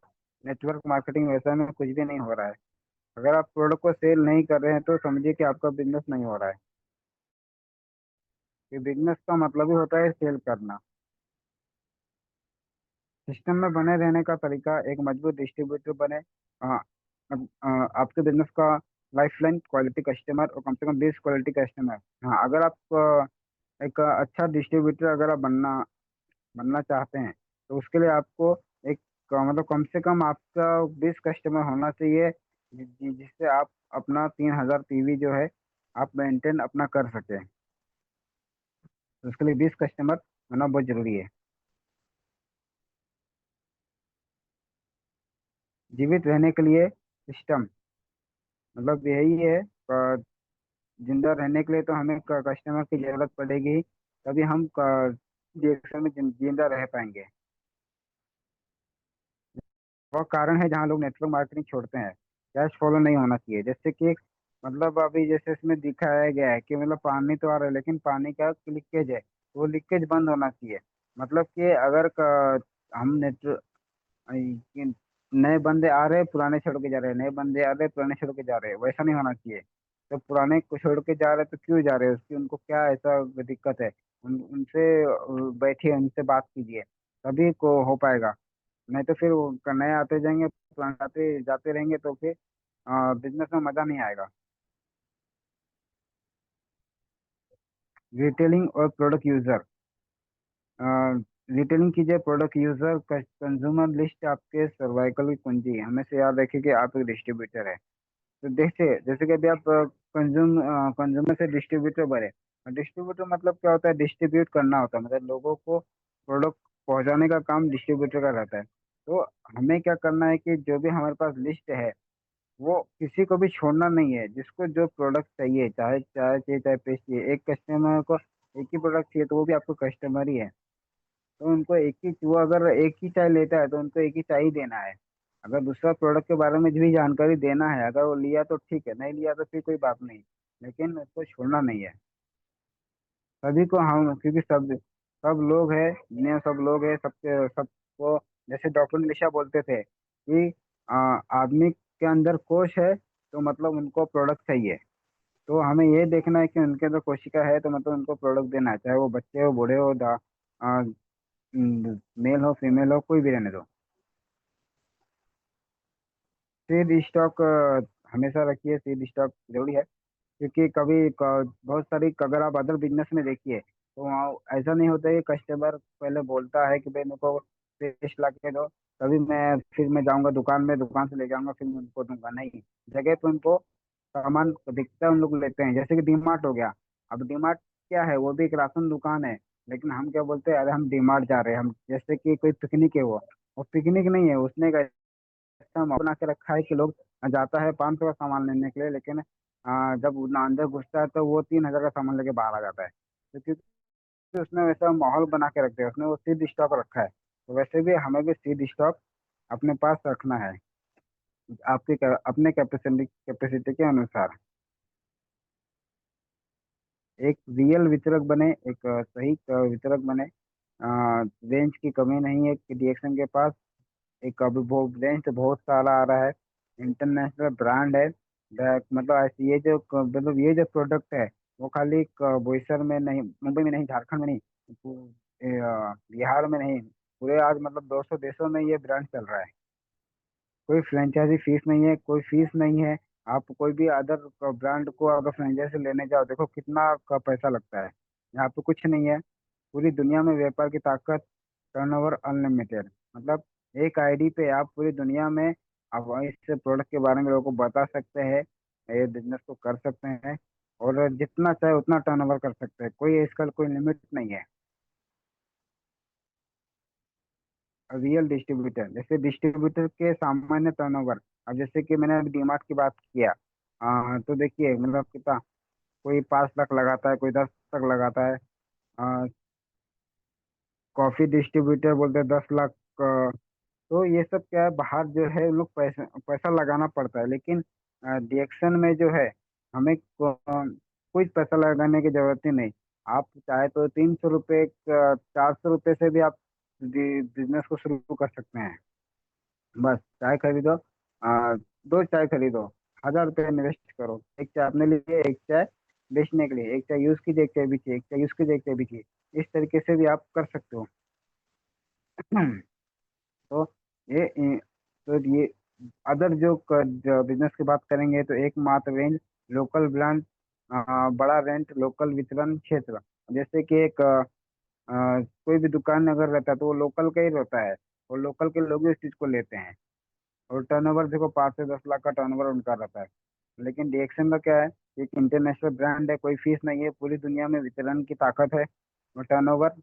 नेटवर्क मार्केटिंग वैसा में कुछ भी नहीं हो रहा है। अगर आप प्रोडक्ट को सेल नहीं कर रहे हैं तो समझिए कि आपका बिजनेस नहीं हो रहा है। कि बिजनेस का मतलब ही होता है सेल करना। सिस्टम में बने रहने का तरीका एक मजबूत डिस्ट्रीब्यूटर बने। अ, आपके बिजनेस का लाइफलाइन क्वालिटी कस्टमर और कम से कम 20 क्वालिटी कस्टमर। हाँ, अगर आप एक अच्छा डिस्ट्रीब्यूटर अगर आप बनना बनना चाहते हैं तो उसके लिए आपको एक मतलब कम से कम आपका 20 कस्टमर होना चाहिए जिससे आप अपना 3,000 पीवी जो है आप मेंटेन अपना कर सकें। तो उसके लिए 20 कस्टमर होना बहुत जरूरी है। जीवित रहने के लिए सिस्टम मतलब यही है। जिंदा रहने के लिए तो हमें कस्टमर की जरूरत पड़ेगी, तभी हम डिएक्शन में जिंदा रह पाएंगे। वो कारण है जहाँ लोग नेटवर्क मार्केटिंग छोड़ते हैं। कैश फॉलो नहीं होना चाहिए। जैसे कि मतलब अभी जैसे इसमें दिखाया गया है कि मतलब पानी तो आ रहा है लेकिन पानी का लीकेज है, तो वो लीकेज बंद होना चाहिए। मतलब कि अगर हम नेट कि नए बंदे आ रहे हैं पुराने छोड़ के जा रहे हैं, नए बंदे आ रहे हैं पुराने छोड़ के जा रहे हैं, वैसा नहीं होना चाहिए। तो पुराने को छोड़ के जा रहे हैं तो क्यों जा रहे हैं, उसकी उनको क्या ऐसा दिक्कत है, उनसे बैठिए, उनसे बात कीजिए, तभी को हो पाएगा। नहीं तो फिर वो नए आते जाएंगे पुराने आते जाते रहेंगे तो फिर बिजनेस में मजा नहीं आएगा। रिटेलिंग और प्रोडक्ट यूजर। रिटेलिंग कीजिए, प्रोडक्ट यूजर कंज्यूमर लिस्ट आपके सर्वाइकल की कुंजी है। हमेशा याद रखिए कि आप एक डिस्ट्रीब्यूटर है। तो देखिए जैसे कि अभी आप कंज्यूमर से डिस्ट्रीब्यूटर बने। डिस्ट्रीब्यूटर मतलब क्या होता है, डिस्ट्रीब्यूट करना होता है, मतलब लोगों को प्रोडक्ट पहुंचाने का काम डिस्ट्रीब्यूटर का रहता है। तो हमें क्या करना है कि जो भी हमारे पास लिस्ट है वो किसी को भी छोड़ना नहीं है। जिसको जो प्रोडक्ट चाहिए, चाहे चाय चाहिए चाहे पेस्ट चाहिए, एक कस्टमर को एक ही प्रोडक्ट चाहिए तो वो भी आपको कस्टमर ही है। तो उनको एक ही, वो अगर एक ही चाय लेता है तो उनको एक ही चाय ही देना है। अगर दूसरा प्रोडक्ट के बारे में भी जानकारी देना है, अगर वो लिया तो ठीक है, नहीं लिया तो फिर कोई बात नहीं, लेकिन उसको छोड़ना नहीं है। सभी को हम, क्योंकि सब सब लोग हैं दुनिया, सब लोग हैं, सबके सबको। जैसे डॉक्टर निशा बोलते थे कि आदमी के अंदर कोश है तो मतलब उनको प्रोडक्ट चाहिए। तो हमें ये देखना है कि उनके अंदर कोशिका है तो मतलब उनको प्रोडक्ट देना है, चाहे वो बच्चे हो, बूढ़े हो, मेल हो, फीमेल हो, कोई भी रहने दो। सीड स्टॉक हमेशा रखिए, सीड स्टॉक जरूरी है। क्योंकि बहुत सारी अगर आप अदर बिजनेस में देखिए तो वहाँ ऐसा नहीं होता है कि कस्टमर पहले बोलता है कि भाई मेरे को पेस्ट ला के दो, तभी मैं जाऊंगा दुकान में, दुकान से ले जाऊंगा फिर मैं उनको दूंगा। नहीं, जगह पे उनको सामान दिखता है उन लोग लेते हैं। जैसे कि डीमार्ट हो गया। अब डीमार्ट क्या है, वो भी एक राशन दुकान है, लेकिन हम क्या बोलते हैं, अरे हम डीमार्ट जा रहे हैं, हम जैसे कि कोई पिकनिक है वो पिकनिक नहीं है, उसने एक ऐसा माहौल बना के रखा है कि लोग जाता है 500 का सामान लेने के लिए, लेकिन जब वो अंदर घुसता है तो वो 3,000 का सामान लेके बाहर आ जाता है। तो क्योंकि उसने वैसा माहौल बना के रख दिया, उसने वो सीड स्टॉक रखा है। तो वैसे भी हमें भी सीड स्टॉक अपने पास रखना है, अपने कैपेसिटी कैपेसिटी के अनुसार। एक रियल वितरक बने, एक सही वितरक बने। रेंज की कमी नहीं है डीएक्सएन के पास। एक अभी वो रेंज तो बहुत सारा आ रहा है, इंटरनेशनल ब्रांड है। मतलब ऐसे मतलब ये जो प्रोडक्ट है वो खाली बोईसर में नहीं, मुंबई में नहीं, झारखंड में नहीं, बिहार में नहीं, पूरे आज मतलब 200 देशों में ये ब्रांड चल रहा है। कोई फ्रेंचाइजी फीस नहीं है, कोई फीस नहीं है। आप कोई भी अदर ब्रांड को अगर फ्रेंचाइजी लेने जाओ, देखो कितना का पैसा लगता है। यहाँ पे कुछ नहीं है। पूरी दुनिया में व्यापार की ताकत, टर्नओवर अनलिमिटेड। मतलब एक आईडी पे आप पूरी दुनिया में आप इस प्रोडक्ट के बारे में लोगों को बता सकते हैं, ये बिजनेस को कर सकते हैं, और जितना चाहे उतना टर्नओवर कर सकते हैं। कोई इसका कोई लिमिट नहीं है। रियल डिस्ट्रीब्यूटर, जैसे डिस्ट्रीब्यूटर के सामान्य टर्नओवर, अब जैसे कि मैंने अभी डीमार्ट की बात किया, तो देखिए मतलब कितना, कोई 5 लाख लगाता है, कोई 10 तक लगाता है। कॉफी डिस्ट्रीब्यूटर बोलते हैं 10 लाख। तो ये सब क्या है, बाहर जो है उन लोग पैसा पैसा लगाना पड़ता है, लेकिन डीएक्शन में जो है हमें कोई पैसा लगाने की जरूरत ही नहीं। आप चाहे तो 300 रुपये, 400 रुपये से भी आप बिजनेस को शुरू कर सकते हैं। बस चाय खरीदो, दो चाय खरीदो, 1000 रुपये इन्वेस्ट करो, एक चाय अपने लिए, एक चाय बेचने के लिए, एक चाय यूज कीजिए, एक चाय बेचिए, एक चाय यूज कीजिए, एक चाय बेचिए। इस तरीके से भी आप कर सकते हो। तो ये अदर जो बिजनेस की बात करेंगे तो एकमात्र रेंज, लोकल ब्रांड, बड़ा रेंट, लोकल वितरण क्षेत्र। जैसे कि एक कोई भी दुकान अगर रहता है तो वो लोकल का ही रहता है, और लोकल के लोग ही उस चीज को लेते हैं। और टर्नओवर देखो 5 से 10 लाख का टर्नओवर उनका रहता है। लेकिन डीएक्सन का क्या है, एक इंटरनेशनल ब्रांड है, कोई फीस नहीं है, पूरी दुनिया में वितरण की ताकत है। और टर्नओवर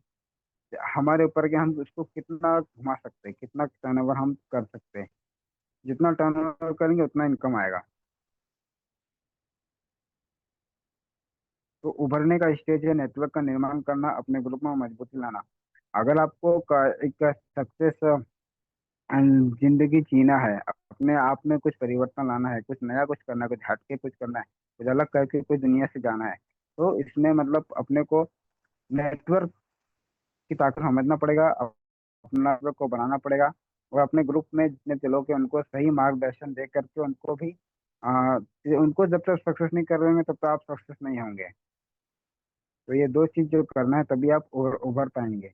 हमारे ऊपर कि हम उसको कितना घुमा सकते हैं, कितना टर्नओवर हम कर सकते हैं। जितना टर्नओवर करेंगे उतना इनकम आएगा। तो उभरने का स्टेज है नेटवर्क का निर्माण करना, अपने ग्रुप में मजबूती लाना। अगर आपको एक सक्सेस जिंदगी जीना है, अपने आप में कुछ परिवर्तन लाना है, कुछ नया कुछ करना है, कुछ हटके कुछ करना है, कुछ अलग करके कोई दुनिया से जाना है, तो इसमें मतलब अपने को नेटवर्क की ताकत समझना पड़ेगा, अपना नेटवर्क को बनाना पड़ेगा। और अपने ग्रुप में जितने लोग हैं उनको सही मार्गदर्शन दे करके उनको भी उनको जब तक सक्सेस नहीं कर रहे होंगे तब तक आप सक्सेस नहीं होंगे। तो ये दो चीज जो करना है तभी आप उभर पाएंगे।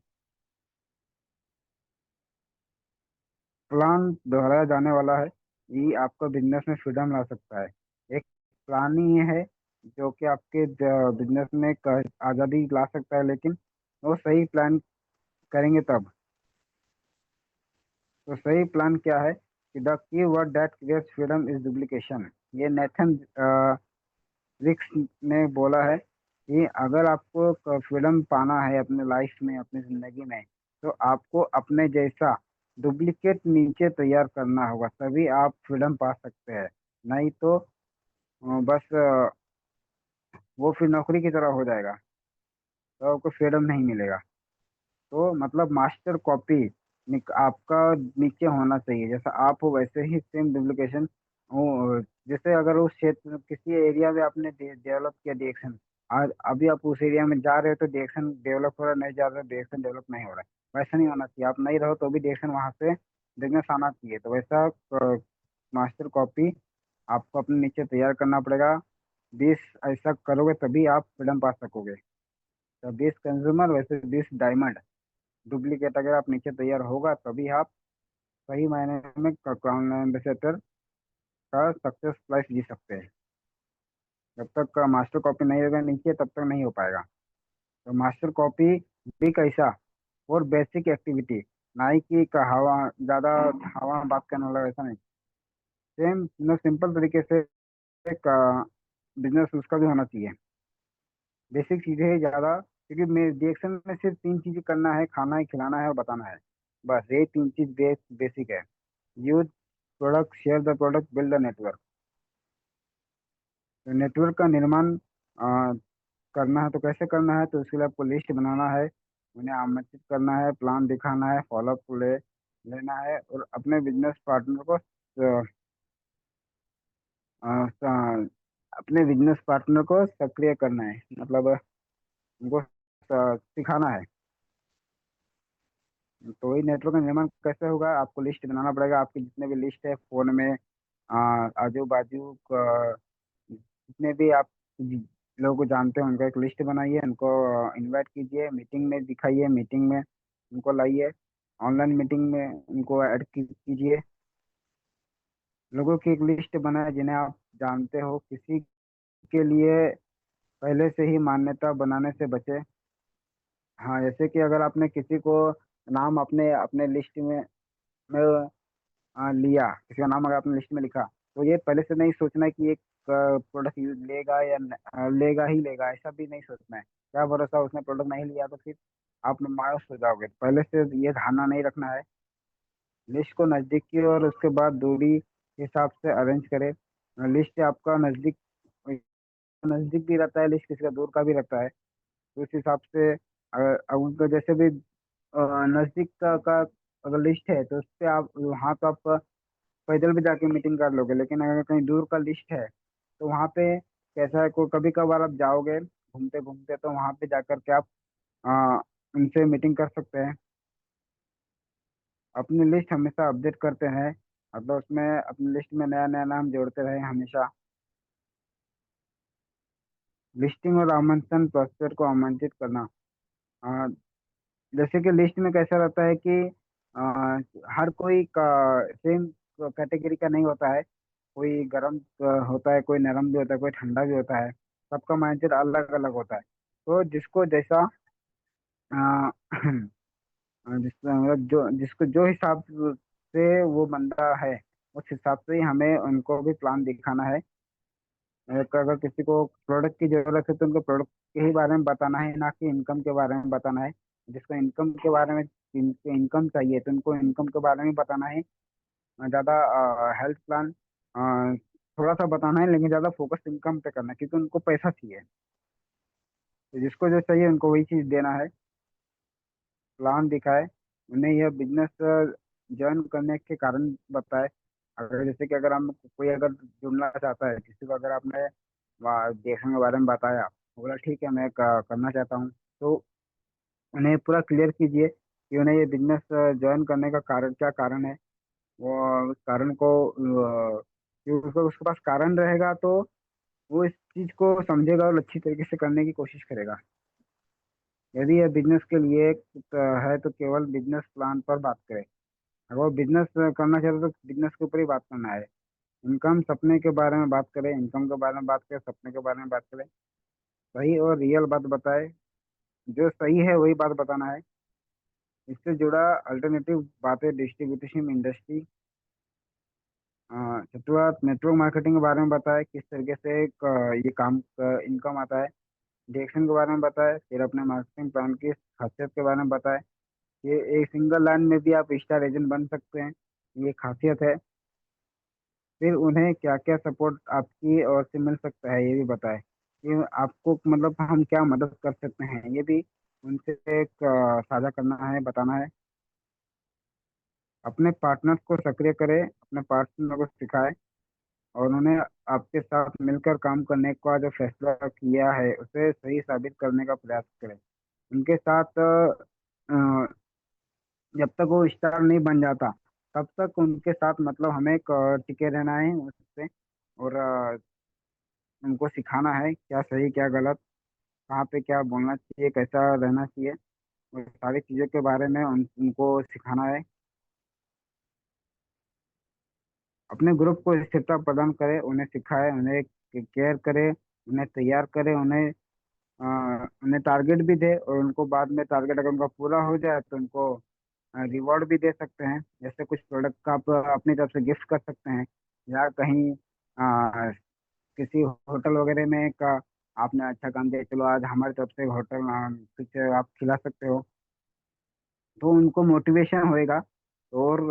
प्लान दोहराया जाने वाला है, ये आपका बिजनेस में फ्रीडम ला सकता है। एक प्लान ही ये है जो कि आपके बिजनेस में एक आज़ादी ला सकता है, लेकिन वो सही प्लान करेंगे तब। तो सही प्लान क्या है कि the key word that creates freedom is duplication. ये नेथन रिक्स ने बोला है कि अगर आपको फ्रीडम पाना है अपने लाइफ में, अपनी जिंदगी में, तो आपको अपने जैसा डुप्लीकेट नीचे तैयार करना होगा, तभी आप फ्रीडम पा सकते हैं। नहीं तो बस वो फिर नौकरी की तरह हो जाएगा, तो आपको फ्रीडम नहीं मिलेगा। तो मतलब मास्टर कॉपी आपका नीचे होना चाहिए, जैसा आप हो वैसे ही सेम डुप्लीकेशन हो। जैसे अगर उस क्षेत्र किसी एरिया में आपने डेवलप किया डीएक्शन, आज अभी आप उस एरिया में जा रहे हो तो डीएक्शन डेवलप हो रहा है, नहीं जा रहे हो डीएक्शन डेवलप नहीं हो रहा है। वैसा नहीं होना चाहिए, आप नहीं रहो तो भी डीएक्शन वहां से बिजनेस आना चाहिए। तो वैसा मास्टर कॉपी आपको अपने नीचे तैयार करना पड़ेगा। 20 ऐसा करोगे तभी आप फ्रीडम पा सकोगे। तो 20 कंज्यूमर वैसे 20 डायमंड, डुप्लीकेट अगर आप नीचे तैयार होगा तभी आप सही मायने में क्राउन एम्बेसडर का सक्सेस लाइफ जी सकते हैं। जब तक मास्टर कॉपी नहीं होगा नीचे तब तक नहीं हो पाएगा। तो मास्टर कॉपी भी कैसा, और बेसिक एक्टिविटी, ना ही कि हवा ज़्यादा हवा में बात करने वाला, ऐसा नहीं। सेम सिंपल तरीके से एक बिजनेस उसका भी होना चाहिए। बेसिक चीज़ें ही ज़्यादा, क्योंकि मेरे डिएक्शन में सिर्फ 3 चीज़ें करना है, खाना है, खिलाना है और बताना है। बस ये 3 चीज़ बेसिक है। Use product, share the product, build the network. तो नेटवर्क का निर्माण करना है तो कैसे करना है, तो उसके लिए आपको लिस्ट बनाना है, उन्हें आमंत्रित करना है, प्लान दिखाना है, फॉलोअप लेना है, और अपने बिजनेस पार्टनर को अ, स- अपने बिजनेस पार्टनर को सक्रिय करना है। मतलब उनको सिखाना है। तो ये नेटवर्क का निर्माण कैसे होगा, आपको लिस्ट बनाना पड़ेगा, आपके जितने भी लिस्ट है फोन में, आजू बाजू जितने भी आप लोगों को जानते हैं उनका एक लिस्ट बनाइए, उनको इनवाइट कीजिए, मीटिंग में दिखाइए, मीटिंग में उनको लाइए, ऑनलाइन मीटिंग में उनको ऐड कीजिए। लोगों की एक लिस्ट बनाए जिन्हें आप जानते हो, किसी के लिए पहले से ही मान्यता बनाने से बचे। हाँ, जैसे कि अगर आपने किसी को नाम अपने अपने लिस्ट में लिया, किसी का नाम अगर आपने लिस्ट में लिखा, तो ये पहले से नहीं सोचना है कि एक प्रोडक्ट लेगा या लेगा ही लेगा, ऐसा भी नहीं सोचना है। क्या भरोसा उसने प्रोडक्ट नहीं लिया तो फिर आप मायूस हो जाओगे, पहले से ये धारणा नहीं रखना है। लिस्ट को नज़दीक की और उसके बाद दूरी के हिसाब से अरेंज करें। लिस्ट आपका नज़दीक नज़दीक भी रहता है, लिस्ट किसी का दूर का भी रहता है, तो उस हिसाब से उनको जैसे भी नज़दीक का अगर लिस्ट है तो उस पर आप वहाँ तो आप पैदल भी जाके मीटिंग कर लोगे, लेकिन अगर कहीं दूर का लिस्ट है तो वहाँ पे कैसा है, को कभी कभार आप जाओगे घूमते घूमते, तो वहाँ पे जाकर के आप आ, उनसे मीटिंग कर सकते हैं। अपनी लिस्ट हमेशा अपडेट करते हैं, मतलब उसमें अपनी लिस्ट में नया नया नाम जोड़ते रहे हमेशा। लिस्टिंग और आमंत्रण, प्रोस्पेक्ट को आमंत्रित करना। आ, जैसे कि लिस्ट में कैसा रहता है कि आ, हर कोई का सेम कैटेगरी का नहीं होता है, कोई गर्म होता है, कोई नरम भी होता है, कोई ठंडा भी होता है, सबका माइंडसेट अलग अलग होता है। तो जिसको जैसा आ, मतलब जो जिसको जो हिसाब से वो बंदा है, उस हिसाब से ही हमें उनको भी प्लान दिखाना है। अगर किसी को प्रोडक्ट की जरूरत है तो उनको प्रोडक्ट के ही बारे में बताना है, ना कि इनकम के बारे में बताना है। जिसको इनकम के बारे में इनकम चाहिए तो उनको इनकम के बारे में बताना है। ज़्यादा हेल्थ प्लान थोड़ा सा बताना है, लेकिन ज़्यादा फोकस इनकम पे करना है, क्योंकि उनको पैसा चाहिए। तो जिसको जो चाहिए उनको वही चीज़ देना है। प्लान दिखाए, उन्हें यह बिजनेस ज्वाइन करने के कारण बताए। अगर जैसे कि अगर हम कोई अगर जुड़ना चाहता है, किसी को अगर आपने देखने के बारे में बताया, वो बोला ठीक है मैं करना चाहता हूँ, तो उन्हें पूरा क्लियर कीजिए कि उन्हें ये बिजनेस ज्वाइन करने का कारण क्या कारण है। वो उस कारण को कि उसको उसके पास कारण रहेगा तो वो इस चीज को समझेगा और अच्छी तरीके से करने की कोशिश करेगा। यदि यह बिजनेस के लिए है तो केवल बिजनेस प्लान पर बात करें। अगर वो बिजनेस करना चाहते तो बिजनेस के ऊपर ही बात करना है। इनकम सपने के बारे में बात करें, इनकम के बारे में बात करें, सपने के बारे में बात करें। सही और रियल बात बताए, जो सही है वही बात बताना है। इससे जुड़ा अल्टरनेटिव बातें, डिस्ट्रीब्यूशन इंडस्ट्री। चतुर्थ, नेटवर्क मार्केटिंग के बारे में बताए, किस तरीके से ये काम इनकम आता है। डायरेक्शन के बारे में बताए, फिर अपने मार्केटिंग प्लान की खासियत के बारे में बताए। ये एक सिंगल लाइन में भी आप स्टार एजेंट बन सकते हैं, ये खासियत है। फिर उन्हें क्या क्या सपोर्ट आपकी ओर से मिल सकता है ये भी बताएं, कि आपको मतलब हम क्या मदद कर सकते हैं, ये भी उनसे एक साझा करना है, बताना है। अपने पार्टनर्स को सक्रिय करें, अपने पार्टनर को सिखाएं और उन्हें आपके साथ मिलकर काम करने का जो फैसला किया है उसे सही साबित करने का प्रयास करें। उनके साथ जब तक वो स्टार नहीं बन जाता तब तक उनके साथ मतलब हमें टिके रहना है उससे, और उनको सिखाना है क्या सही क्या गलत, कहाँ पे क्या बोलना चाहिए, कैसा रहना चाहिए, वो सारी चीज़ों के बारे में उनको सिखाना है। अपने ग्रुप को स्थिरता प्रदान करें, उन्हें सिखाए, उन्हें केयर करे, उन्हें तैयार करे, उन्हें टारगेट भी दे, और उनको बाद में टारगेट अगर उनका पूरा हो जाए तो उनको रिवॉर्ड भी दे सकते हैं। जैसे कुछ प्रोडक्ट का आप अपनी तरफ से गिफ्ट कर सकते हैं, या कहीं किसी होटल वगैरह में का आपने अच्छा काम किया, चलो आज हमारी तरफ से होटल कुछ आप खिला सकते हो, तो उनको मोटिवेशन होएगा और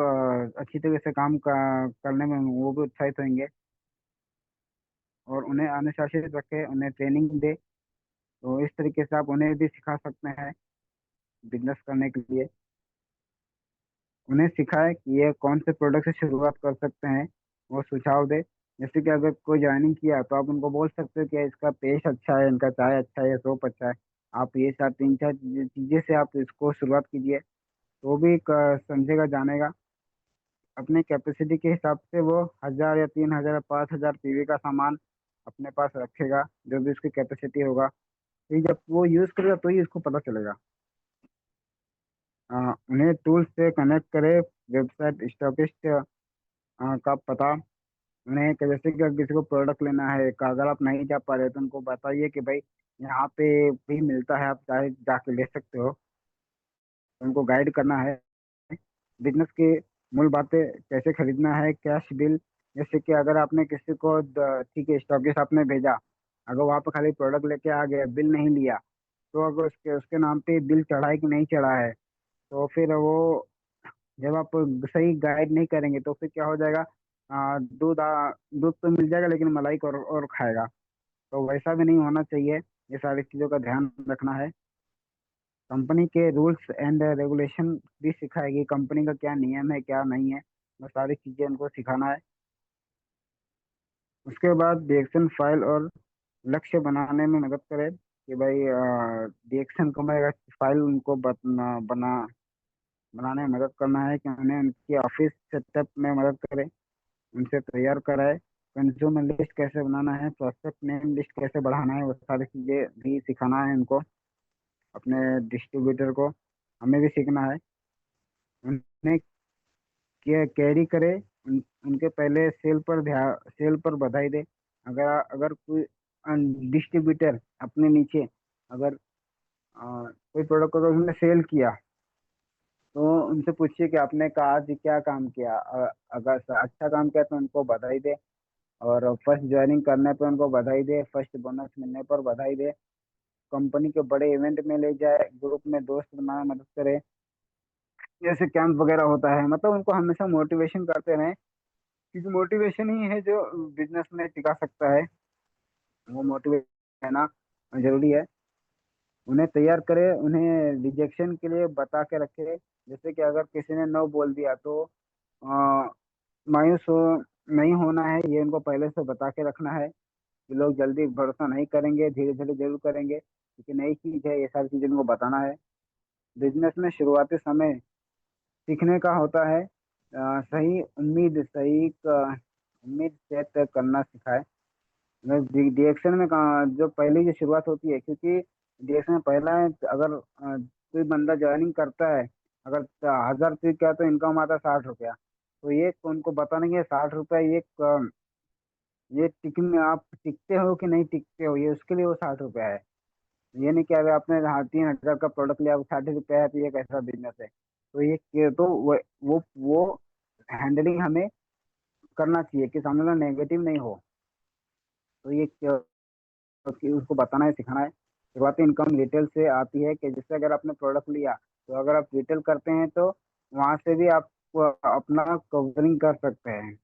अच्छी तरह से करने में वो भी उत्साहित होंगे। और उन्हें अनुशासित रखें, उन्हें ट्रेनिंग दे, तो इस तरीके से आप उन्हें भी सिखा सकते हैं बिजनेस करने के लिए। उन्हें सिखाएं कि ये कौन से प्रोडक्ट से शुरुआत कर सकते हैं, वो सुझाव दे। जैसे कि अगर कोई ज्वाइनिंग किया तो आप उनको बोल सकते हो कि इसका पेस्ट अच्छा है, इनका चाय अच्छा है, सोप अच्छा है, आप ये साथ तीन चार चीजें से आप इसको शुरुआत कीजिए, तो भी समझेगा जानेगा। अपने कैपेसिटी के हिसाब से वो 1,000 या 3,000 या 5,000 पीवी का सामान अपने पास रखेगा, जो भी उसकी कैपेसिटी होगा। तो जब वो यूज करेगा तो ही उसको पता चलेगा। उन्हें टूल्स से कनेक्ट करे, वेबसाइट स्टॉकिस्ट का पता। उन्हें जैसे कि अगर किसी को प्रोडक्ट लेना है, अगर आप नहीं जा पा रहे तो उनको बताइए कि भाई यहाँ पे भी मिलता है, आप चाहे जाके ले सकते हो। उनको गाइड करना है। बिजनेस की मूल बातें, कैसे खरीदना है, कैश बिल। जैसे कि अगर आपने किसी को ठीक है, स्टॉकिस्ट आपने भेजा, अगर वहाँ पे खाली प्रोडक्ट लेके आ गया, बिल नहीं लिया, तो अगर उसके उसके नाम पे बिल चढ़ा है कि नहीं चढ़ा है, तो फिर वो, जब आप सही गाइड नहीं करेंगे तो फिर क्या हो जाएगा, दूध तो मिल जाएगा लेकिन मलाई को और खाएगा। तो वैसा भी नहीं होना चाहिए। ये सारी चीज़ों का ध्यान रखना है। कंपनी के रूल्स एंड रेगुलेशन भी सिखाएगी, कंपनी का क्या नियम है क्या नहीं है, वो सारी चीज़ें उनको सिखाना है। उसके बाद रिएक्शन फाइल और लक्ष्य बनाने में मदद करे, कि भाई रिएक्शन को मैं फाइल उनको बनाने में मदद करना है, कि उन्हें उनकी ऑफिस सेटअप में मदद करे, उनसे तैयार कराए। कंज्यूमर लिस्ट कैसे बनाना है, प्रोस्पेक्ट नेम लिस्ट कैसे बढ़ाना है, वो सारी चीज़ें भी सिखाना है उनको, अपने डिस्ट्रीब्यूटर को। हमें भी सीखना है। उन्हें कैरी करे, उनके पहले सेल पर बधाई दे। अगर अगर कोई डिस्ट्रीब्यूटर अपने नीचे अगर कोई प्रोडक्ट को अगर उन्होंने सेल किया, तो उनसे पूछिए कि आपने का आज क्या काम किया। अगर अच्छा काम किया तो उनको बधाई दे, और फर्स्ट ज्वाइनिंग करने पर उनको बधाई दे, फर्स्ट बोनस मिलने पर बधाई दे। कंपनी के बड़े इवेंट में ले जाए, ग्रुप में दोस्त बनाने में मदद करे, जैसे कैंप वगैरह होता है। मतलब उनको हमेशा मोटिवेशन करते रहें, क्योंकि मोटिवेशन ही है जो बिजनेस में टिका सकता है। वो मोटिवेट रहना जरूरी है। उन्हें तैयार करे, उन्हें रिजेक्शन के लिए बता के रखे। जैसे कि अगर किसी ने नो बोल दिया तो अ, मायूस हो नहीं होना है, ये उनको पहले से बता के रखना है, कि लोग जल्दी भरोसा नहीं करेंगे, धीरे धीरे जरूर करेंगे, क्योंकि नई चीज है, ये सारी चीजें उनको बताना है। बिजनेस में शुरुआती समय सीखने का होता है। उम्मीद सेट करना सिखाए। डिएक्शन में जो पहले की शुरुआत होती है, क्योंकि डिएक्शन में पहला है, अगर कोई बंदा ज्वाइनिंग करता है, अगर 1,000 रुपये का तो इनकम आता है 60 रुपया, तो ये उनको बताना कि 60 रुपया ये टिकने आप टिकते हो कि नहीं टिकते हो, ये उसके लिए वो 60 रुपया है। ये नहीं कि अगर आपने 3,000 का प्रोडक्ट लिया, वो 60 रुपया है, तो ये कैसा बिजनेस है। तो तो वो हैंडलिंग हमें करना चाहिए, कि सामने वाला नेगेटिव नहीं हो। तो कि उसको बताना है, सिखाना है। शुरुआती इनकम रिटेल से आती है, कि जिससे अगर आपने प्रोडक्ट लिया, तो अगर आप रिटेल करते हैं तो वहां से भी आप अपना कवरिंग कर सकते हैं।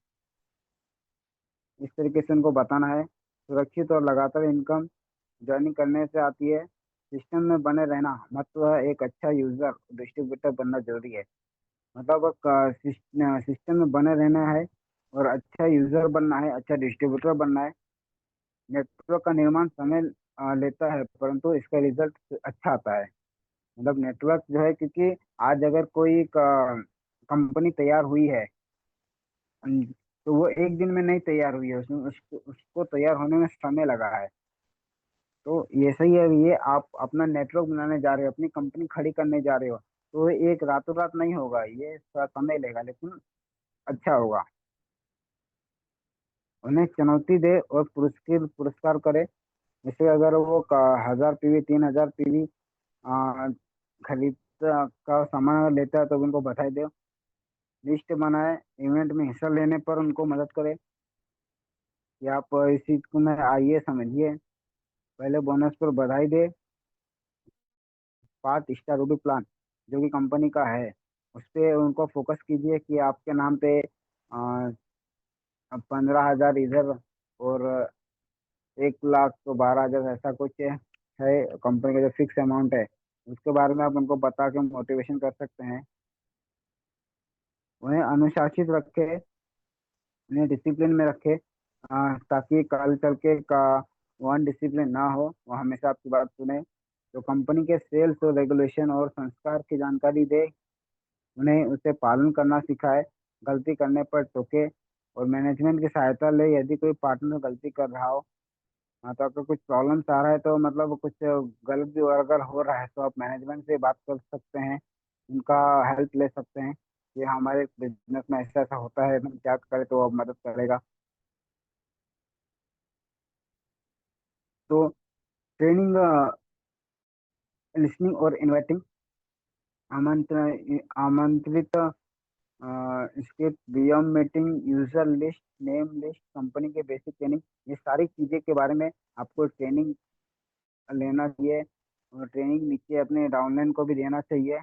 इस तरीके से उनको बताना है। सुरक्षित और लगातार इनकम ज्वाइनिंग करने से आती है। सिस्टम में बने रहना मतलब है, एक अच्छा यूजर डिस्ट्रीब्यूटर बनना जरूरी है। मतलब सिस्टम में बने रहना है, और अच्छा यूजर बनना है, अच्छा डिस्ट्रीब्यूटर बनना है। नेटवर्क का निर्माण समय लेता है, परंतु इसका रिजल्ट अच्छा आता है। मतलब नेटवर्क जो है, क्योंकि आज अगर कोई कंपनी तैयार हुई है, तो वो एक दिन में नहीं तैयार हुई है, उसमें उसको तैयार होने में समय लगा है। तो ये सही है, ये आप अपना नेटवर्क बनाने जा रहे हो, अपनी कंपनी खड़ी करने जा रहे हो, तो एक रातों रात नहीं होगा, ये थोड़ा समय लेगा, लेकिन अच्छा होगा। उन्हें चुनौती दे और पुरस्कृत पुरस्कार करे। जैसे अगर वो 1,000 पीवी 3,000 पीवी खरीद का सामान लेता है, तो उनको बधाई दे। लिस्ट बनाए, इवेंट में हिस्सा लेने पर उनको मदद करे, कि आप इस चीज को में आइए समझिए। पहले बोनस पर बधाई दे। 5 स्टार रूबी प्लान जो कि कंपनी का है, उस पे उनको फोकस कीजिए, कि आपके नाम पे 15,000 इधर, और 1,12,000 ऐसा कुछ है कंपनी का जो फिक्स अमाउंट है। उसके बारे में आप उनको बता के मोटिवेशन कर सकते हैं। उन्हें अनुशासित रखे, उन्हें डिसिप्लिन में रखे, ताकि कल चल के का वन डिसिप्लिन ना हो, वो हमेशा आपकी बात सुने। तो कंपनी के सेल्स और रेगुलेशन और संस्कार की जानकारी दे, उन्हें उसे पालन करना सिखाए, गलती करने पर टोके और मैनेजमेंट की सहायता ले यदि कोई पार्टनर गलती कर रहा हो। हाँ, तो आपको कुछ प्रॉब्लम्स आ रहा है तो मतलब कुछ गलत भी अगर हो रहा है तो आप मैनेजमेंट से बात कर सकते हैं, उनका हेल्प ले सकते हैं कि हमारे बिजनेस में ऐसा ऐसा होता है, हम क्या करें, तो आप मदद करेगा। तो ट्रेनिंग, लिसनिंग और इन्वाइटिंग, आमंत्रित, script, VM meeting, user list, name list, company के बेसिक ट्रेनिंग, ये सारी चीज़ें के बारे में आपको ट्रेनिंग लेना चाहिए। और ट्रेनिंग नीचे अपने डाउनलाइन को भी देना चाहिए।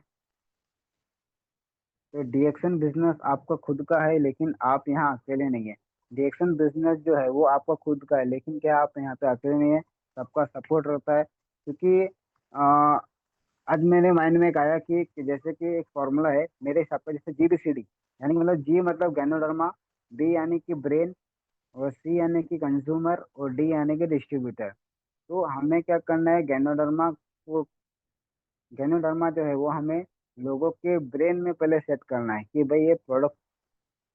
तो डीएक्शन बिजनेस आपका खुद का है लेकिन आप यहाँ अकेले नहीं है। डीएक्शन बिजनेस जो है वो आपका खुद का है, लेकिन क्या आप यहाँ पे अकेले नहीं है, सबका सपोर्ट रहता है। क्योंकि आज मेरे माइंड में एक आया कि जैसे कि एक फॉर्मूला है मेरे हिसाब से, जैसे GBCD, यानी कि मतलब जी मतलब गैनोडर्मा, बी यानी कि ब्रेन, और सी यानी कि कंज्यूमर, और डी यानी कि डिस्ट्रीब्यूटर। तो हमें क्या करना है, गैनोडर्मा को, गैनोडर्मा जो है वो हमें लोगों के ब्रेन में पहले सेट करना है कि भाई ये प्रोडक्ट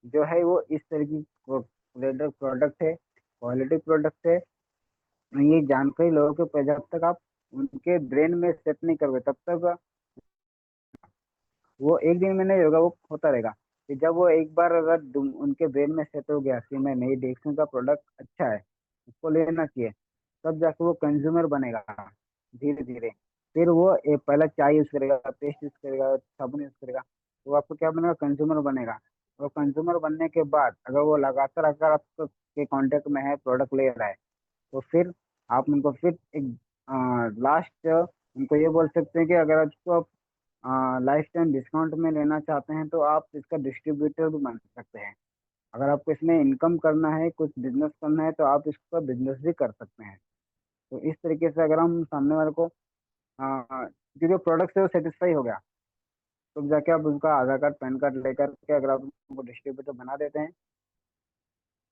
जो है वो इस तरह की प्रोडक्ट है, क्वालिटी प्रोडक्ट है। ये जानकारी लोगों के जब तक आप उनके ब्रेन में सेट नहीं करोगे तब तक वो एक दिन में नहीं होगा, वो होता रहेगा। कि जब वो एक बार अगर उनके ब्रेन में सेट हो गया कि मैं नई डिएक्शन का प्रोडक्ट अच्छा है, उसको लेना चाहिए, तब जाके वो कंज्यूमर बनेगा धीरे धीरे। फिर वो पहला चाय यूज करेगा, पेस्ट यूज करेगा, साबुन यूज करेगा, तो आपको क्या बनेगा, कंज्यूमर बनेगा। और कंज्यूमर बनने के बाद अगर वो लगातार अगर आपके कांटेक्ट में है, प्रोडक्ट ले रहा है, तो फिर आप उनको फिर एक लास्ट उनको ये बोल सकते हैं कि अगर आपको लाइफ टाइम डिस्काउंट में लेना चाहते हैं तो आप इसका डिस्ट्रीब्यूटर भी बन सकते हैं। अगर आपको इसमें इनकम करना है, कुछ बिजनेस करना है, तो आप इसका बिजनेस भी कर सकते हैं। तो इस तरीके से अगर हम सामने वाले को कि जो प्रोडक्ट है वो सेटिस्फाई हो गया, तो जाके आप उनका आधार कार्ड, पैन कार्ड लेकर के अगर आप उनको डिस्ट्रीब्यूटर बना देते हैं,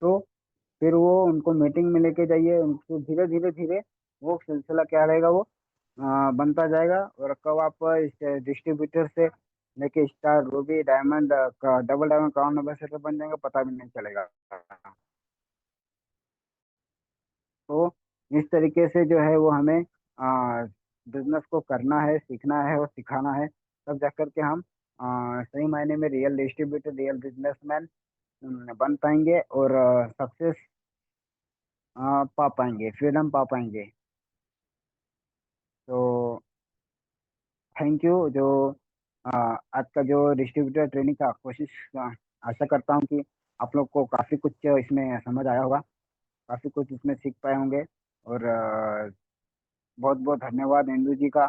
तो फिर वो उनको मीटिंग में लेके जाइए, उनको धीरे धीरे धीरे वो सिलसिला क्या रहेगा, वो बनता जाएगा। और कब आप इस डिस्ट्रीब्यूटर से लेके स्टार, रूबी, डायमंड का, डबल डायमंड, क्राउन एम्बेसडर बन जाएंगे, पता भी नहीं चलेगा। तो इस तरीके से जो है वो हमें बिजनेस को करना है, सीखना है और सिखाना है, तब जाकर के हम सही मायने में रियल डिस्ट्रीब्यूटर, रियल बिजनेसमैन बन पाएंगे और सक्सेस पा पाएंगे, फ्रीडम पा पाएंगे। तो थैंक यू। जो आज का जो डिस्ट्रीब्यूटर ट्रेनिंग का कोशिश, आशा करता हूँ कि आप लोग को काफ़ी कुछ इसमें समझ आया होगा, काफ़ी कुछ इसमें सीख पाए होंगे। और बहुत बहुत धन्यवाद इंदू जी का,